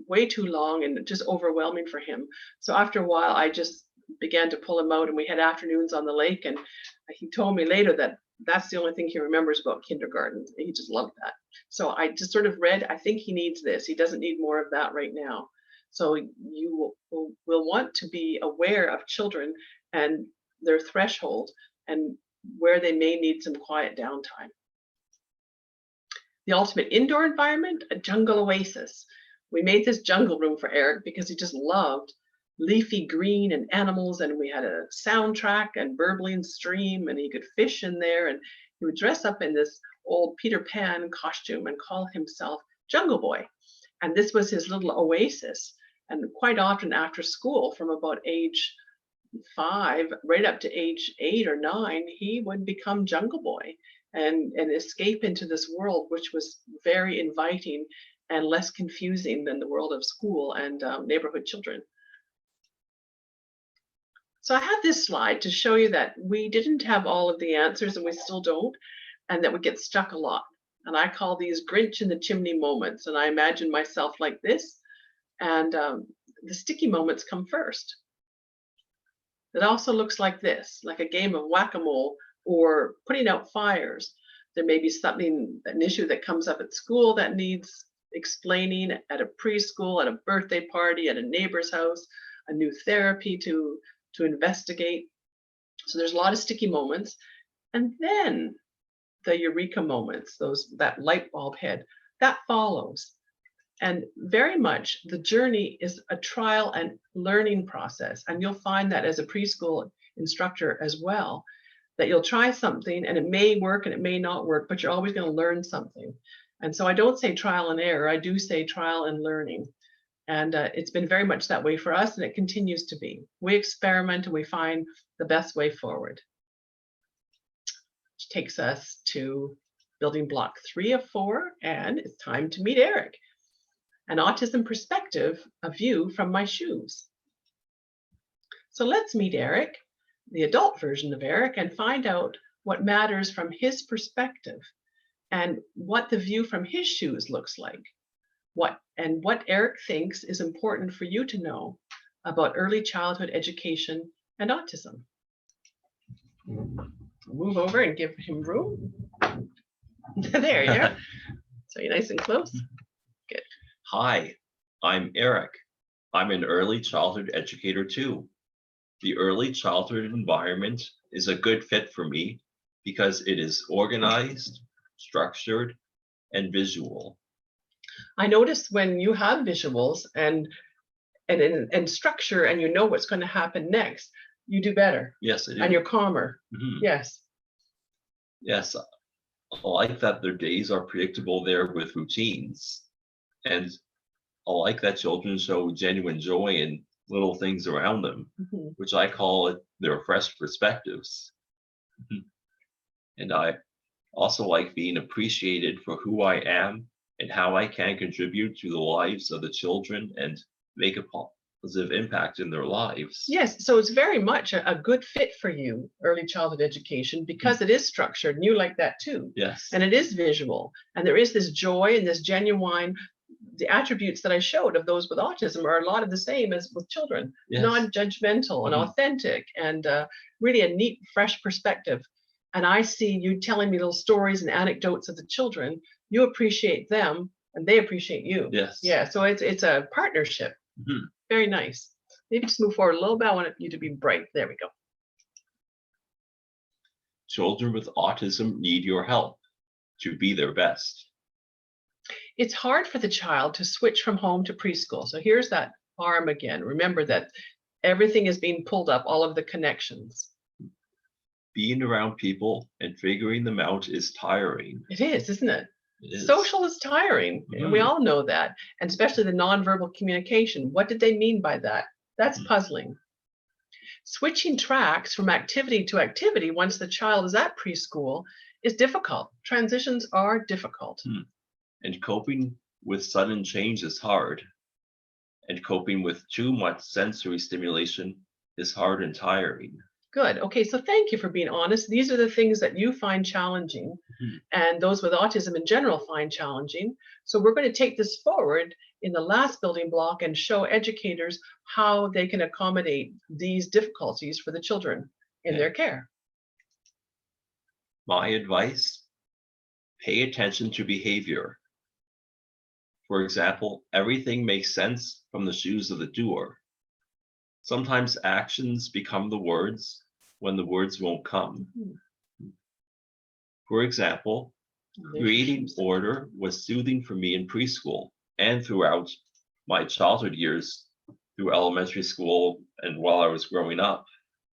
way too long and just overwhelming for him. So after a while, I just began to pull him out, and we had afternoons on the lake. And he told me later that that's the only thing he remembers about kindergarten. He just loved that. So I just sort of read, I think he needs this. He doesn't need more of that right now. So you will want to be aware of children and their threshold and where they may need some quiet downtime. The ultimate indoor environment, a jungle oasis. We made this jungle room for Erik because he just loved leafy green and animals, and we had a soundtrack and burbling stream, and he could fish in there, and he would dress up in this old Peter Pan costume and call himself Jungle Boy. And this was his little oasis. And quite often after school, from about age 5 right up to age 8 or 9, he would become Jungle Boy and escape into this world, which was very inviting and less confusing than the world of school and neighborhood children. So I have this slide to show you that we didn't have all of the answers, and we still don't, and that we get stuck a lot. And I call these Grinch in the chimney moments. And I imagine myself like this, and the sticky moments come first. It also looks like this, like a game of whack-a-mole or putting out fires. There may be something, an issue that comes up at school that needs explaining, at a preschool, at a birthday party, at a neighbor's house, a new therapy to investigate. So there's a lot of sticky moments. And then the eureka moments, that light bulb head, that follows. And very much the journey is a trial and learning process. And you'll find that as a preschool instructor as well, that you'll try something and it may work and it may not work, but you're always going to learn something. And so I don't say trial and error, I do say trial and learning. And it's been very much that way for us, and it continues to be. We experiment and we find the best way forward. Which takes us to building block 3 of 4, and it's time to meet Erik. An autism perspective, a view from my shoes. So let's meet Erik, the adult version of Erik, and find out what matters from his perspective and what the view from his shoes looks like. What Erik thinks is important for you to know about early childhood education and autism. Move over and give him room. There you are. So you're nice and close. Good. Hi, I'm Erik. I'm an early childhood educator too. The early childhood environment is a good fit for me because it is organized, structured, and visual. I notice when you have visuals and structure, and you know what's going to happen next, you do better. Yes, it is. And you're calmer. Yes. Yes, I like that their days are predictable there with routines. And I like that children show genuine joy in little things around them, which I call it their fresh perspectives. And I also like being appreciated for who I am and how I can contribute to the lives of the children and make a positive impact in their lives. Yes, so it's very much a good fit for you, early childhood education, because it is structured, and you like that too. Yes. And it is visual, and there is this joy and this genuine, the attributes that I showed of those with autism are a lot of the same as with children. Yes. Non-judgmental and authentic, and really a neat, fresh perspective. And I see you telling me little stories and anecdotes of the children. You appreciate them, and they appreciate you. Yes. Yeah, so it's a partnership. Very nice. Maybe just move forward a little bit. I want you to be bright. There we go. Children with autism need your help to be their best. It's hard for the child to switch from home to preschool. So here's that arm again. Remember that everything is being pulled up, all of the connections. Being around people and figuring them out is tiring. It is, isn't it? It is. Social is tiring, and we all know that, and especially the nonverbal communication. What did they mean by that? That's puzzling. Switching tracks from activity to activity once the child is at preschool is difficult. Transitions are difficult. And coping with sudden change is hard. And coping with too much sensory stimulation is hard and tiring. Good. Okay, so thank you for being honest. These are the things that you find challenging, and those with autism in general find challenging. So we're going to take this forward in the last building block and show educators how they can accommodate these difficulties for the children in their care. My advice: pay attention to behavior. For example, everything makes sense from the shoes of the doer. Sometimes actions become the words when the words won't come. For example, creating order was soothing for me in preschool and throughout my childhood years, through elementary school and while I was growing up.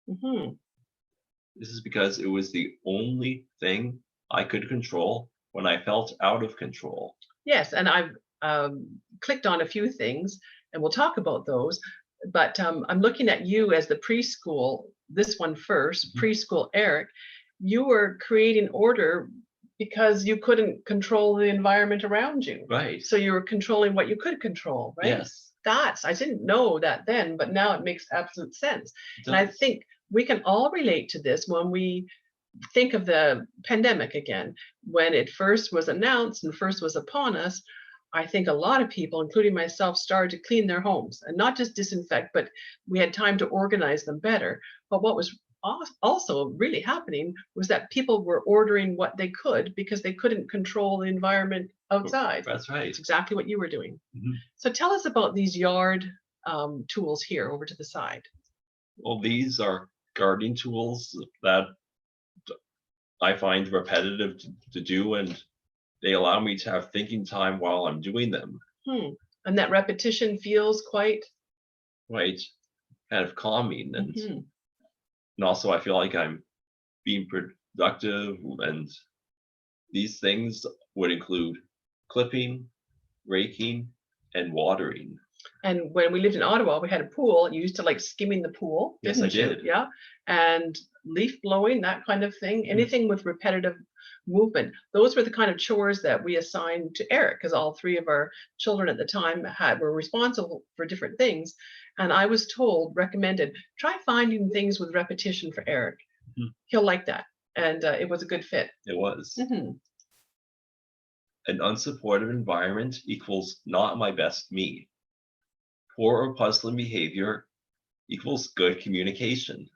This is because it was the only thing I could control when I felt out of control. Yes, and I've clicked on a few things, and we'll talk about those. But I'm looking at you as the preschool, this one first, preschool Erik. You were creating order because you couldn't control the environment around you. Right. So you were controlling what you could control, right? Yes. I didn't know that then, but now it makes absolute sense. And I think we can all relate to this when we think of the pandemic again. When it first was announced and first was upon us, I think a lot of people, including myself, started to clean their homes and not just disinfect, but we had time to organize them better. But what was also really happening was that people were ordering what they could because they couldn't control the environment outside. That's right. It's exactly what you were doing. So tell us about these yard tools here over to the side. Well, these are gardening tools that I find repetitive to do, and they allow me to have thinking time while I'm doing them. And that repetition feels quite Right, kind of calming, and Mhm. also I feel like I'm being productive, and these things would include clipping, raking, and watering. And when we lived in Ottawa, we had a pool, and you used to like skimming the pool, Yes, I didn't you? did. Yeah. And leaf blowing, that kind of thing, anything with repetitive movement. Those were the kind of chores that we assigned to Erik, because all three of our children at the time were responsible for different things. And I was told, recommended, try finding things with repetition for Erik. Mhm. He'll like that. And it was a good fit. It was. Mhm. An unsupportive environment equals not my best me. Poor or puzzling behavior equals good communication.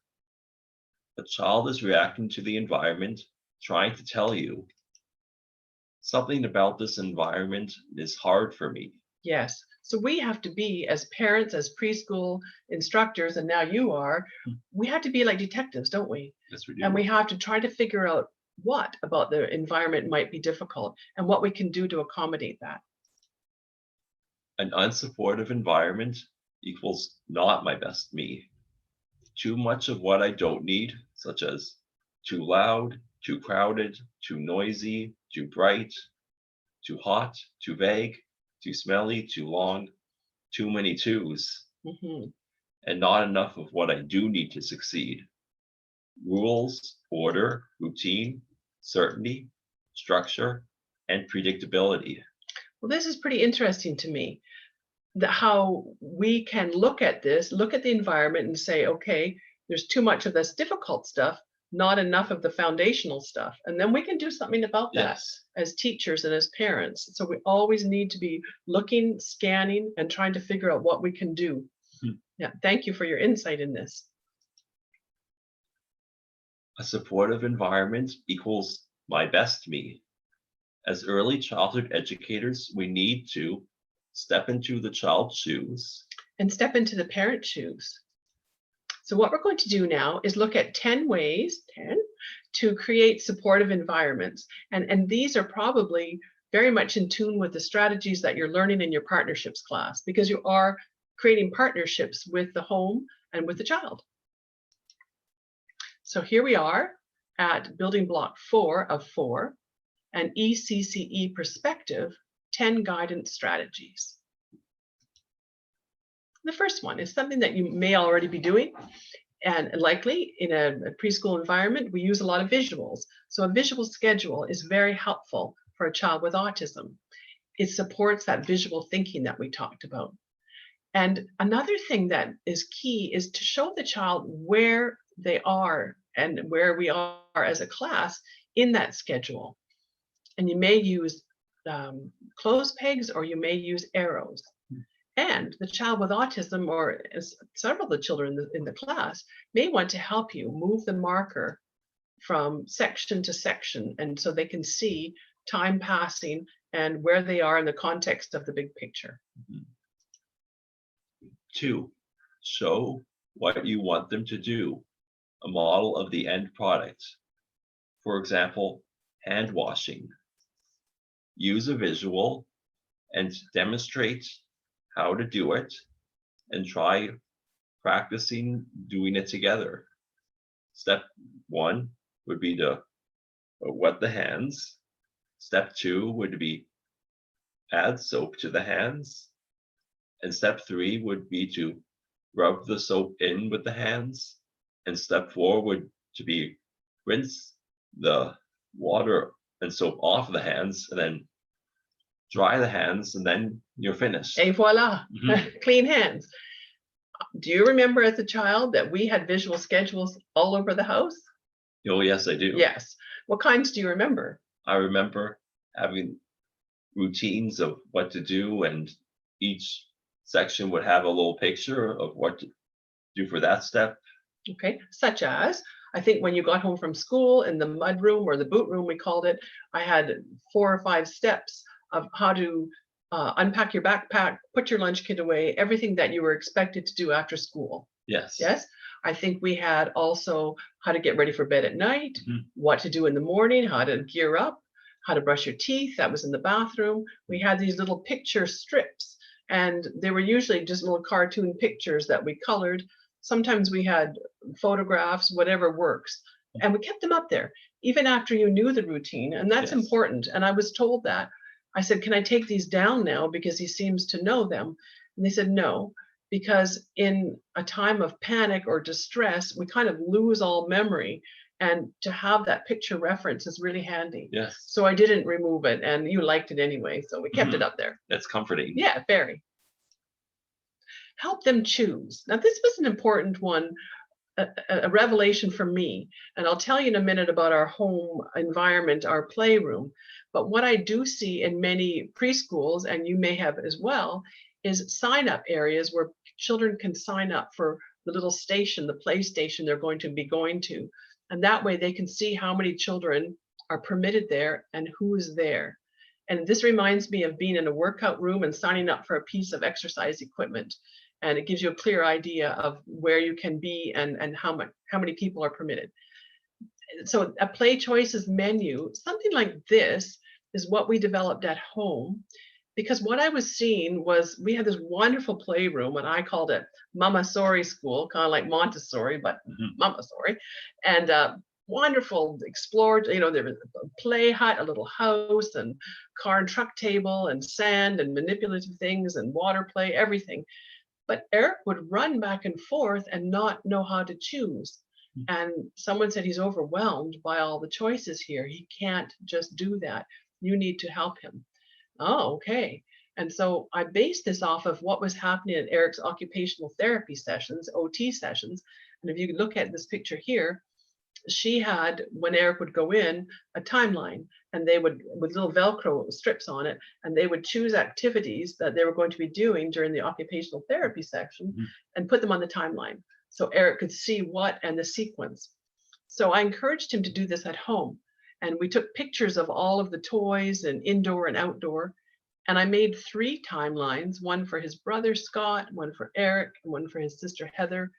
A child is reacting to the environment, trying to tell you something about this environment is hard for me. Yes. So we have to be, as parents, as preschool instructors, and now you are, we have to be like detectives, don't we? Yes, we do. And we have to try to figure out what about the environment might be difficult and what we can do to accommodate that. An unsupportive environment equals not my best me. Too much of what I don't need, such as too loud, too crowded, too noisy, too bright, too hot, too vague, too smelly, too long, too many twos, Mhm. and not enough of what I do need to succeed. Rules, order, routine, certainty, structure, and predictability. Well, this is pretty interesting to me. How we can look at this, look at the environment and say, okay, there's too much of this difficult stuff, not enough of the foundational stuff. And then we can do something about that Yes. as teachers and as parents. So we always need to be looking, scanning, and trying to figure out what we can do. Yeah, thank you for your insight in this. A supportive environment equals my best me. As early childhood educators, we need to step into the child's shoes. And step into the parent's shoes. So what we're going to do now is look at 10 ways, 10, to create supportive environments. And these are probably very much in tune with the strategies that you're learning in your partnerships class, because you are creating partnerships with the home and with the child. So here we are at building block 4 of 4, an ECCE perspective, 10 guidance strategies. The first one is something that you may already be doing, and likely in a preschool environment, we use a lot of visuals. So a visual schedule is very helpful for a child with autism. It supports that visual thinking that we talked about. And another thing that is key is to show the child where they are and where we are as a class in that schedule. And you may use clothes pegs, or you may use arrows. And the child with autism, or several of the children in the class, may want to help you move the marker from section to section, and so they can see time passing and where they are in the context of the big picture. 2, show what you want them to do, a model of the end product. For example, hand washing. Use a visual and demonstrate how to do it, and try practicing doing it together. Step 1 would be to wet the hands. Step 2 would be add soap to the hands. And step 3 would be to rub the soap in with the hands. And step 4 would to be rinse the water and soap off the hands, and then dry the hands, and then you're finished. Et voila, Mhm. clean hands. Do you remember as a child that we had visual schedules all over the house? Oh, yes, I do. Yes. What kinds do you remember? I remember having routines of what to do, and each section would have a little picture of what to do for that step. Okay, such as, I think when you got home from school in the mud room, or the boot room, we called it, I had 4 or 5 steps of how to unpack your backpack, put your lunch kit away, everything that you were expected to do after school. Yes. Yes. I think we had also how to get ready for bed at night, Mhm. what to do in the morning, how to gear up, how to brush your teeth. That was in the bathroom. We had these little picture strips, and they were usually just little cartoon pictures that we colored. Sometimes we had photographs, whatever works. And we kept them up there, even after you knew the routine. And that's Yes. important. And I was told that. I said, can I take these down now because he seems to know them? And they said, no, because in a time of panic or distress, we kind of lose all memory. And to have that picture reference is really handy. Yes. So I didn't remove it, and you liked it anyway. So we kept it Mhm. up there. That's comforting. Yeah, very. Help them choose. Now, this was an important one, a revelation for me. And I'll tell you in a minute about our home environment, our playroom. But what I do see in many preschools, and you may have as well, is sign up areas where children can sign up for the little station, the play station they're going to be going to. And that way they can see how many children are permitted there and who is there. And this reminds me of being in a workout room and signing up for a piece of exercise equipment. And it gives you a clear idea of where you can be and how many people are permitted. So a play choices menu, something like this, is what we developed at home, because what I was seeing was we had this wonderful playroom, and I called it Montessori school, kind of like Montessori, but Mhm. Montessori, and wonderful explored. You know, there was a play hut, a little house, and car and truck table, and sand, and manipulative things, and water play, everything. But Erik would run back and forth and not know how to choose. And someone said he's overwhelmed by all the choices here. He can't just do that. You need to help him. Oh, okay. And so I based this off of what was happening at Erik's occupational therapy sessions, OT sessions. And if you look at this picture here, she had, when Erik would go in, a timeline, and they would, with little Velcro strips on it, and they would choose activities that they were going to be doing during the occupational therapy section Mhm. and put them on the timeline so Erik could see what and the sequence. So I encouraged him to do this at home. And we took pictures of all of the toys and indoor and outdoor. And I made 3 timelines, one for his brother Scott, one for Erik, and one for his sister Heather.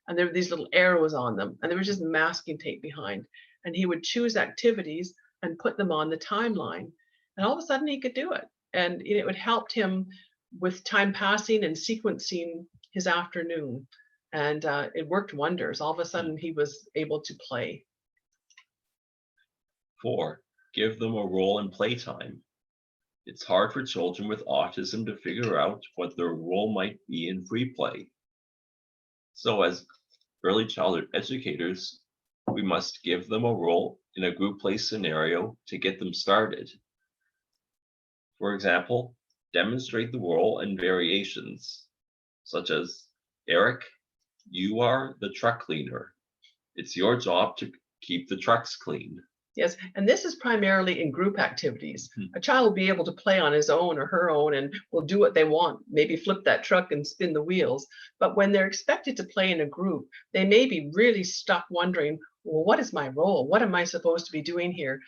And there were these little arrows on them, and there was just masking tape behind. And he would choose activities and put them on the timeline. And all of a sudden he could do it. And it would help him with time passing and sequencing his afternoon. And it worked wonders. All of a sudden he was able to play. 4, give them a role in playtime. It's hard for children with autism to figure out what their role might be in free play. So as early childhood educators, we must give them a role in a group play scenario to get them started. For example, demonstrate the role and variations, such as, Erik, you are the truck cleaner. It's your job to keep the trucks clean. Yes, and this is primarily in group activities. Mhm. A child will be able to play on his own or her own and will do what they want, maybe flip that truck and spin the wheels. But when they're expected to play in a group, they may be really stuck wondering, well, what is my role? What am I supposed to be doing here?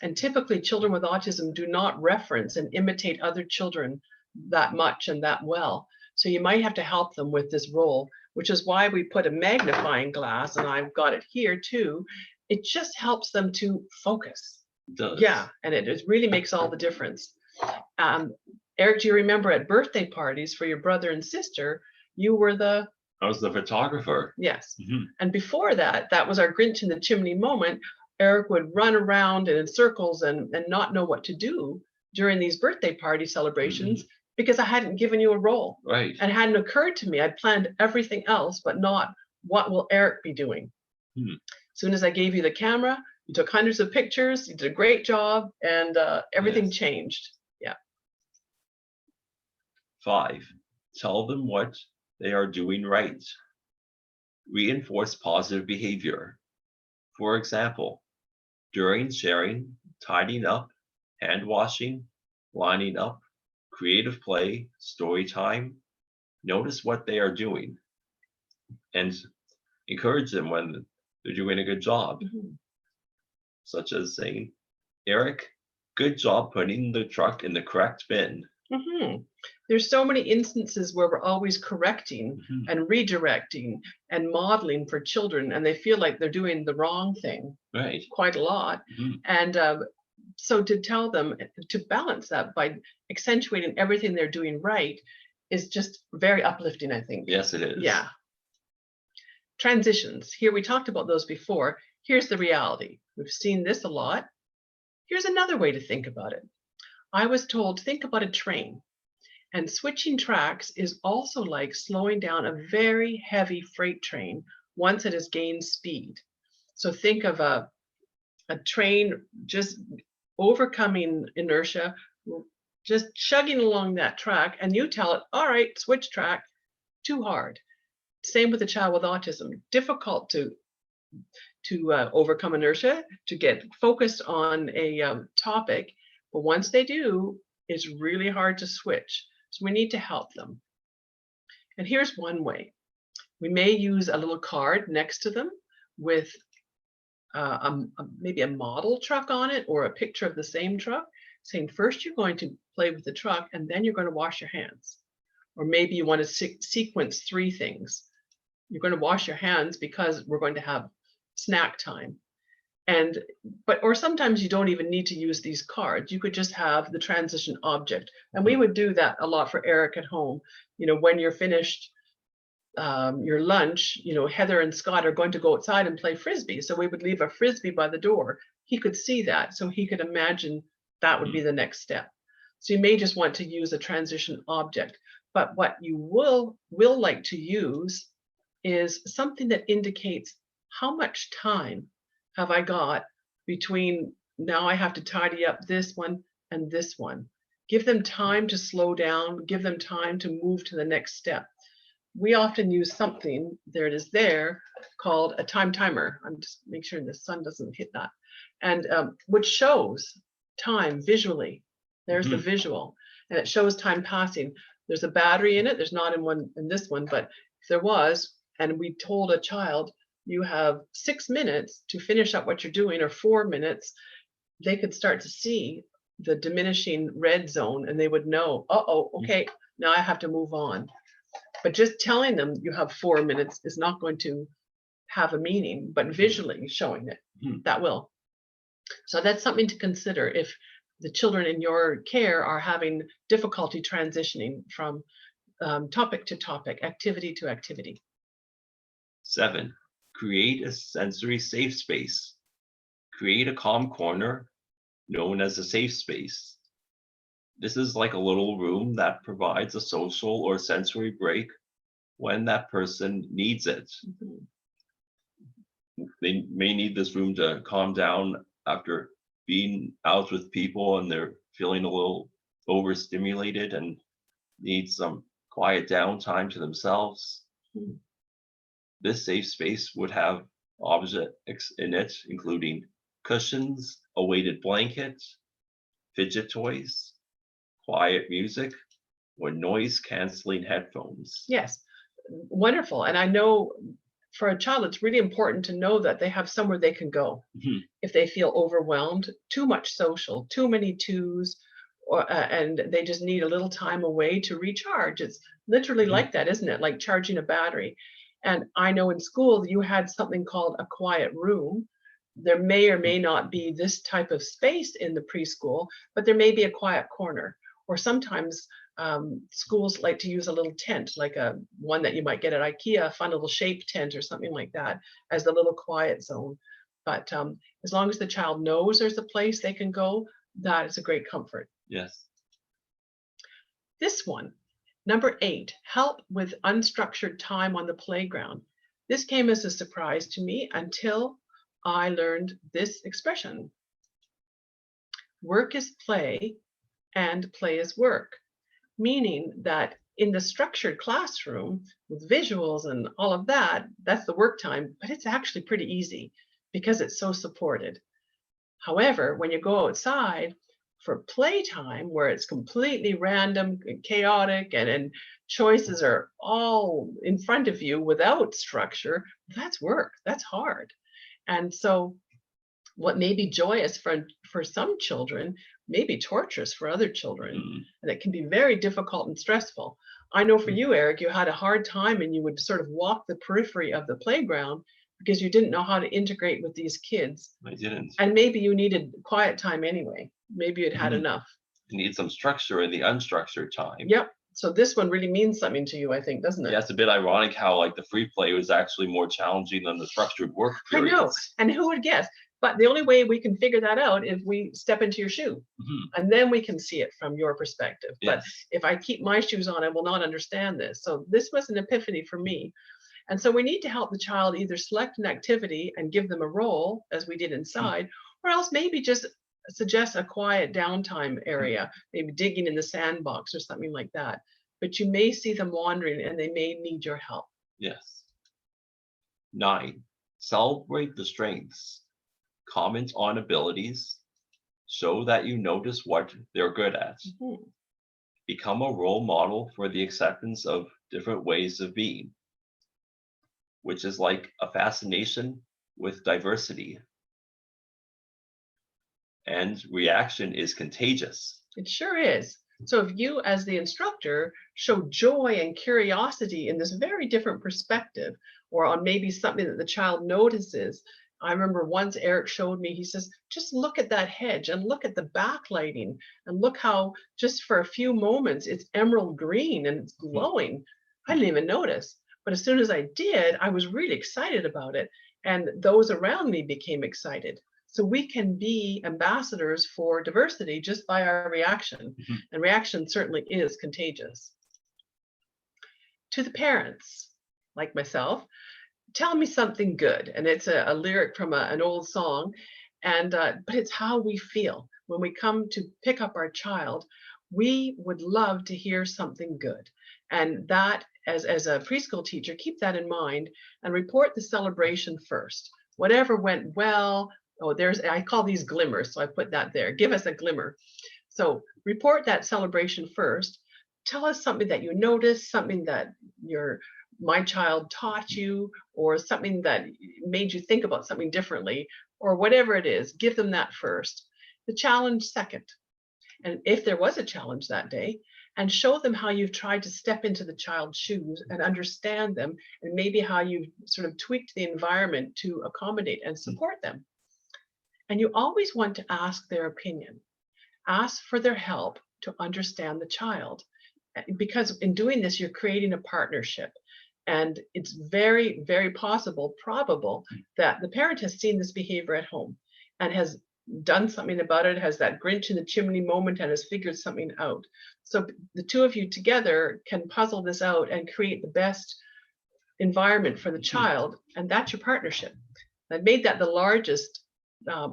And typically, children with autism do not reference and imitate other children that much and that well. So you might have to help them with this role, which is why we put a magnifying glass, and I've got it here too. It just helps them to focus. It does. Yeah, and it really makes all the difference. Erik, do you remember at birthday parties for your brother and sister, you were the, I was the photographer. yes. Mhm. And before that, that was our Grinch in the chimney moment. Erik would run around and in circles and not know what to do during these birthday party celebrations because I hadn't given you a role. Right. And it hadn't occurred to me. I'd planned everything else, but not what will Erik be doing. Hmm. As soon as I gave you the camera, you took hundreds of pictures, you did a great job, and everything Yes. changed. Yeah. 5, tell them what they are doing right. Reinforce positive behavior. For example, during sharing, tidying up, hand washing, lining up, creative play, story time, notice what they are doing and encourage them when they're doing a good job, Mhm. such as saying, Erik, good job putting the truck in the correct bin. Mhm. There's so many instances where we're always correcting Mhm. and redirecting and modeling for children, and they feel like they're doing the wrong thing Right. quite a lot. Mhm. And so to tell them to balance that by accentuating everything they're doing right is just very uplifting, I think. Yes, it is. Yeah. Transitions. Here, we talked about those before. Here's the reality. We've seen this a lot. Here's another way to think about it. I was told, think about a train. And switching tracks is also like slowing down a very heavy freight train once it has gained speed. So think of a train just overcoming inertia, just chugging along that track, and you tell it, all right, switch track, too hard. Same with a child with autism. Difficult to overcome inertia, to get focused on a topic. But once they do, it's really hard to switch. So we need to help them. And here's one way. We may use a little card next to them with maybe a model truck on it or a picture of the same truck, saying first you're going to play with the truck and then you're going to wash your hands. Or maybe you want to sequence 3 things. You're going to wash your hands because we're going to have snack time. Or sometimes you don't even need to use these cards. You could just have the transition object. And we would do that a lot for Erik at home. When you're finished your lunch, Heather and Scott are going to go outside and play Frisbee. So we would leave a Frisbee by the door. He could see that, so he could imagine that would be the next step. So you may just want to use a transition object. But what you will like to use is something that indicates how much time have I got between now I have to tidy up this one and this one. Give them time to slow down, give them time to move to the next step. We often use something, there it is there, called a time timer. I'm just make sure the sun doesn't hit that. And which shows time visually. There's the visual, and it shows time passing. There's a battery in it. There's not in this one, but if there was, and we told a child, you have 6 minutes to finish up what you're doing, or 4 minutes, they could start to see the diminishing red zone, and they would know, okay, now I have to move on. But just telling them you have 4 minutes is not going to have a meaning, but visually showing it, that will. So that's something to consider if the children in your care are having difficulty transitioning from topic to topic, activity to activity. 7, create a sensory safe space. Create a calm corner known as a safe space. This is like a little room that provides a social or sensory break when that person needs it. They may need this room to calm down after being out with people and they're feeling a little overstimulated and need some quiet downtime to themselves. This safe space would have objects in it, including cushions, a weighted blanket, fidget toys, quiet music, or noise-canceling headphones. Yes, wonderful. And I know for a child, it's really important to know that they have somewhere they can go if they feel overwhelmed, too much social, too many twos, and they just need a little time away to recharge. It's literally like that, isn't it? Like charging a battery. And I know in school you had something called a quiet room. There may or may not be this type of space in the preschool, but there may be a quiet corner. Or sometimes schools like to use a little tent, like one that you might get at IKEA, a fun little shape tent or something like that, as the little quiet zone. But as long as the child knows there's a place they can go, that is a great comfort. Yes. This one, number 8, help with unstructured time on the playground. This came as a surprise to me until I learned this expression. Work is play and play is work, meaning that in the structured classroom with visuals and all of that, that's the work time, but it's actually pretty easy because it's so supported. However, when you go outside for playtime, where it's completely random and chaotic and choices are all in front of you without structure, that's work, that's hard. And so what may be joyous for some children maybe torturous for other children. Mhm. And it can be very difficult and stressful. I know for you, Eric, you had a hard time and you would sort of walk the periphery of the playground because you didn't know how to integrate with these kids. I didn't. And maybe you needed quiet time anyway. Maybe you'd had Mhm. enough. You need some structure in the unstructured time. Yep. So this one really means something to you, I think, doesn't it? Yeah, it's a bit ironic how like the free play was actually more challenging than the structured work I know. periods. And who would guess? But the only way we can figure that out is we step into your shoe. Mhm. And then we can see it from your perspective. But Yes. if I keep my shoes on, I will not understand this. So this was an epiphany for me. And so we need to help the child either select an activity and give them a role, as we did inside, or else maybe just suggest a quiet downtime area, maybe digging in the sandbox or something like that. But you may see them wandering and they may need your help. Yes. 9. Celebrate the strengths. Comment on abilities. Show that you notice what they're good at. Mhm. Become a role model for the acceptance of different ways of being, which is like a fascination with diversity. And reaction is contagious. It sure is. So if you, as the instructor, show joy and curiosity in this very different perspective, or on maybe something that the child notices. I remember once Eric showed me, he says, just look at that hedge and look at the backlighting and look how just for a few moments it's emerald green and it's glowing. I didn't even notice. But as soon as I did, I was really excited about it. And those around me became excited. So we can be ambassadors for diversity just by our reaction. Mhm. And reaction certainly is contagious. To the parents, like myself, tell me something good. And it's a lyric from an old song. And but it's how we feel. When we come to pick up our child, we would love to hear something good. And that, as a preschool teacher, keep that in mind and report the celebration first. Whatever went well, oh, I call these glimmers, so I put that there. Give us a glimmer. So report that celebration first. Tell us something that you noticed, something that my child taught you, or something that made you think about something differently, or whatever it is. Give them that first. The challenge second. And if there was a challenge that day, and show them how you've tried to step into the child's shoes and understand them, and maybe how you've sort of tweaked the environment to accommodate and support them. And you always want to ask their opinion. Ask for their help to understand the child. Because in doing this, you're creating a partnership. And it's very, very possible, probable, that the parent has seen this behavior at home and has done something about it, has that Grinch in the chimney moment and has figured something out. So the two of you together can puzzle this out and create the best environment for the child. And that's your partnership. I made that the largest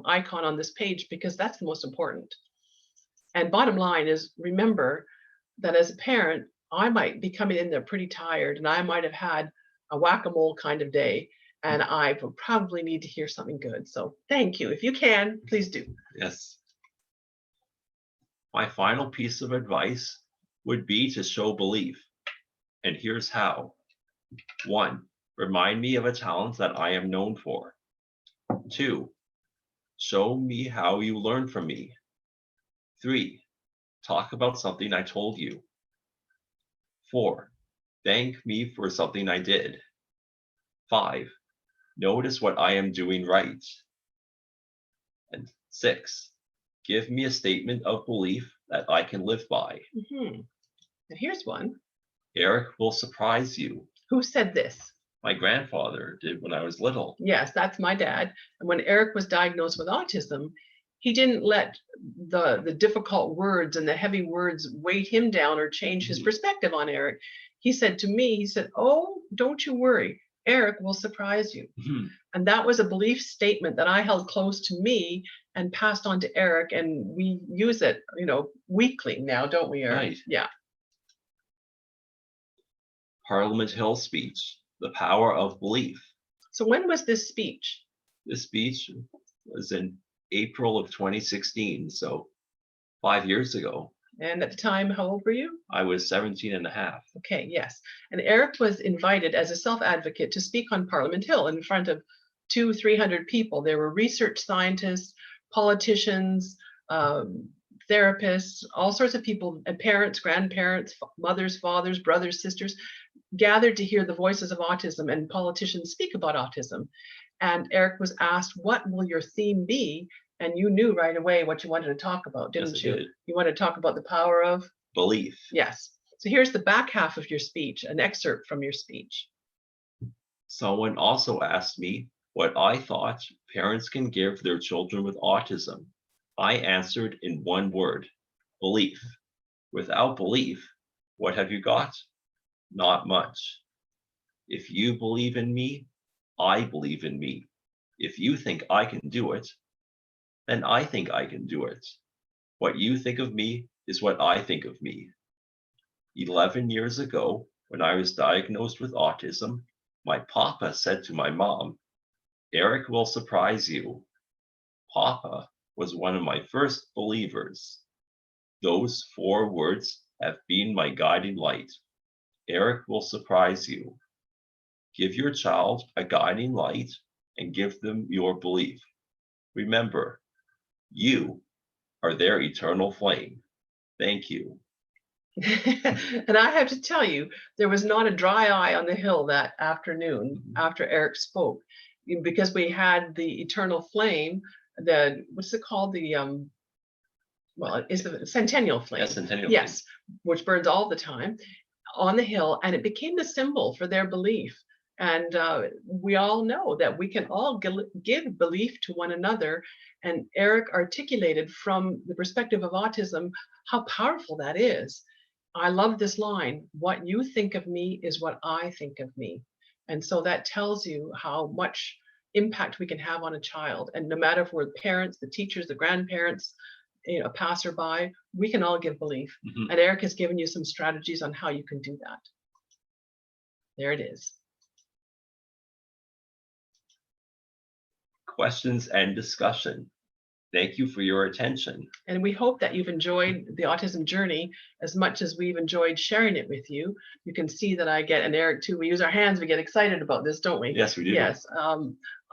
icon on this page because that's the most important. And bottom line is, remember that as a parent, I might be coming in there pretty tired and I might have had a whack-a-mole kind of day, and I will probably need to hear something good. So thank you. If you can, please do. Yes. My final piece of advice would be to show belief. And here's how. 1. Remind me of a talent that I am known for. 2. Show me how you learn from me. 3. Talk about something I told you. 4. Thank me for something I did. 5. Notice what I am doing right. And 6. Give me a statement of belief that I can live by. And here's one. Erik will surprise you. Who said this? My grandfather did when I was little. Yes, that's my dad. And when Erik was diagnosed with autism, he didn't let the difficult words and the heavy words weight him down or change his perspective on Erik. He said to me, he said, "Oh, don't you worry. Erik will surprise you." And that was a belief statement that I held close to me and passed on to Erik. And we use it, weekly now, don't we, Erik? Right. Yeah. Parliament Hill speech, The Power of Belief. So when was this speech? This speech was in April of 2016, so 5 years ago. And at the time, how old were you? I was 17 and a half. Okay, yes. And Erik was invited as a self-advocate to speak on Parliament Hill in front of 200-300 people. There were research scientists, politicians, therapists, all sorts of people, and parents, grandparents, mothers, fathers, brothers, sisters, gathered to hear the voices of autism and politicians speak about autism. And Erik was asked, what will your theme be? And you knew right away what you wanted to talk about, didn't Yes, I you? did. You wanted to talk about the power of Belief. yes. So here's the back half of your speech, an excerpt from your speech. Someone also asked me what I thought parents can give their children with autism. I answered in one word: belief. Without belief, what have you got? Not much. If you believe in me, I believe in me. If you think I can do it, then I think I can do it. What you think of me is what I think of me. 11 years ago, when I was diagnosed with autism, my papa said to my mom, "Erik will surprise you." Papa was one of my first believers. Those 4 words have been my guiding light. Erik will surprise you. Give your child a guiding light and give them your belief. Remember, you are their eternal flame. Thank you. And I have to tell you, there was not a dry eye on the hill that afternoon after Erik spoke, because we had the eternal flame, the, what's it called? The, well, is the centennial flame. Yes, Centennial. Yes, which burns all the time on the hill, and it became the symbol for their belief. And we all know that we can all give belief to one another. And Erik articulated from the perspective of autism how powerful that is. I love this line: what you think of me is what I think of me. And so that tells you how much impact we can have on a child. And no matter if we're the parents, the teachers, the grandparents, a passerby, we can all give belief. And Erik has given you some strategies on how you can do that. There it is. Questions and discussion. Thank you for your attention. And we hope that you've enjoyed the autism journey as much as we've enjoyed sharing it with you. You can see that I get, and Erik too, we use our hands, we get excited about this, don't we? Yes, we do. Yes,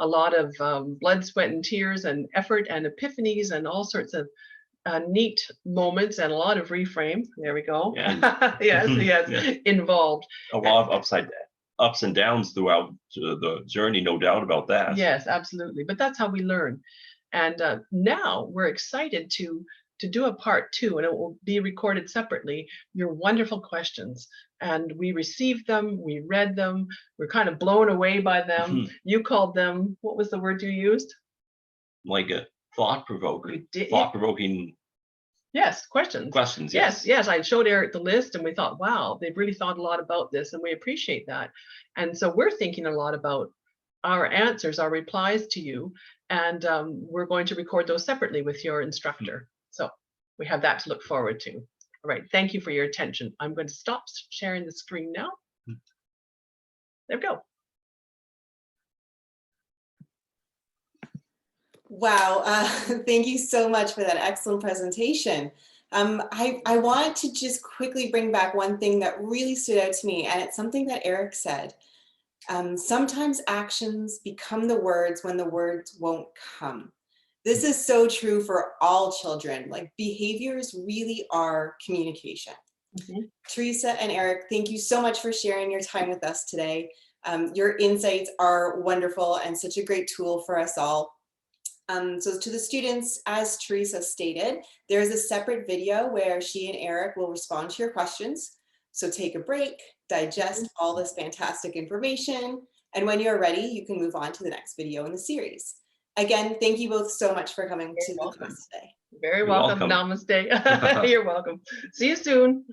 a lot of blood, sweat, and tears, and effort, and epiphanies, and all sorts of neat moments, and a lot of reframe. There we go. Yeah. Yes, yes, Yeah. Involved. A lot of ups and downs throughout the journey, no doubt about that. Yes, absolutely. But that's how we learn. And now we're excited to do a part 2, and it will be recorded separately, your wonderful questions. And we received them, we read them, we're kind of blown away by them. You called them, what was the word you used? Like a thought-provoking. Yes, questions. Questions, yes. Yes, I showed Erik the list, and we thought, wow, they've really thought a lot about this, and we appreciate that. And so we're thinking a lot about our answers, our replies to you, and we're going to record those separately with your instructor. So we have that to look forward to. All right, thank you for your attention. I'm going to stop sharing the screen now. There we go. Wow, thank you so much for that excellent presentation. I want to just quickly bring back one thing that really stood out to me, and it's something that Erik said. Sometimes actions become the words when the words won't come. This is so true for all children. Like, behaviors really are communication. Teresa and Erik, thank you so much for sharing your time with us today. Your insights are wonderful and such a great tool for us all. So to the students, as Teresa stated, there's a separate video where she and Erik will respond to your questions. So take a break, digest all this fantastic information, and when you're ready, you can move on to the next video in the series. Again, thank you both so much for coming to the class today. Very welcome. Namaste. You're welcome. See you soon.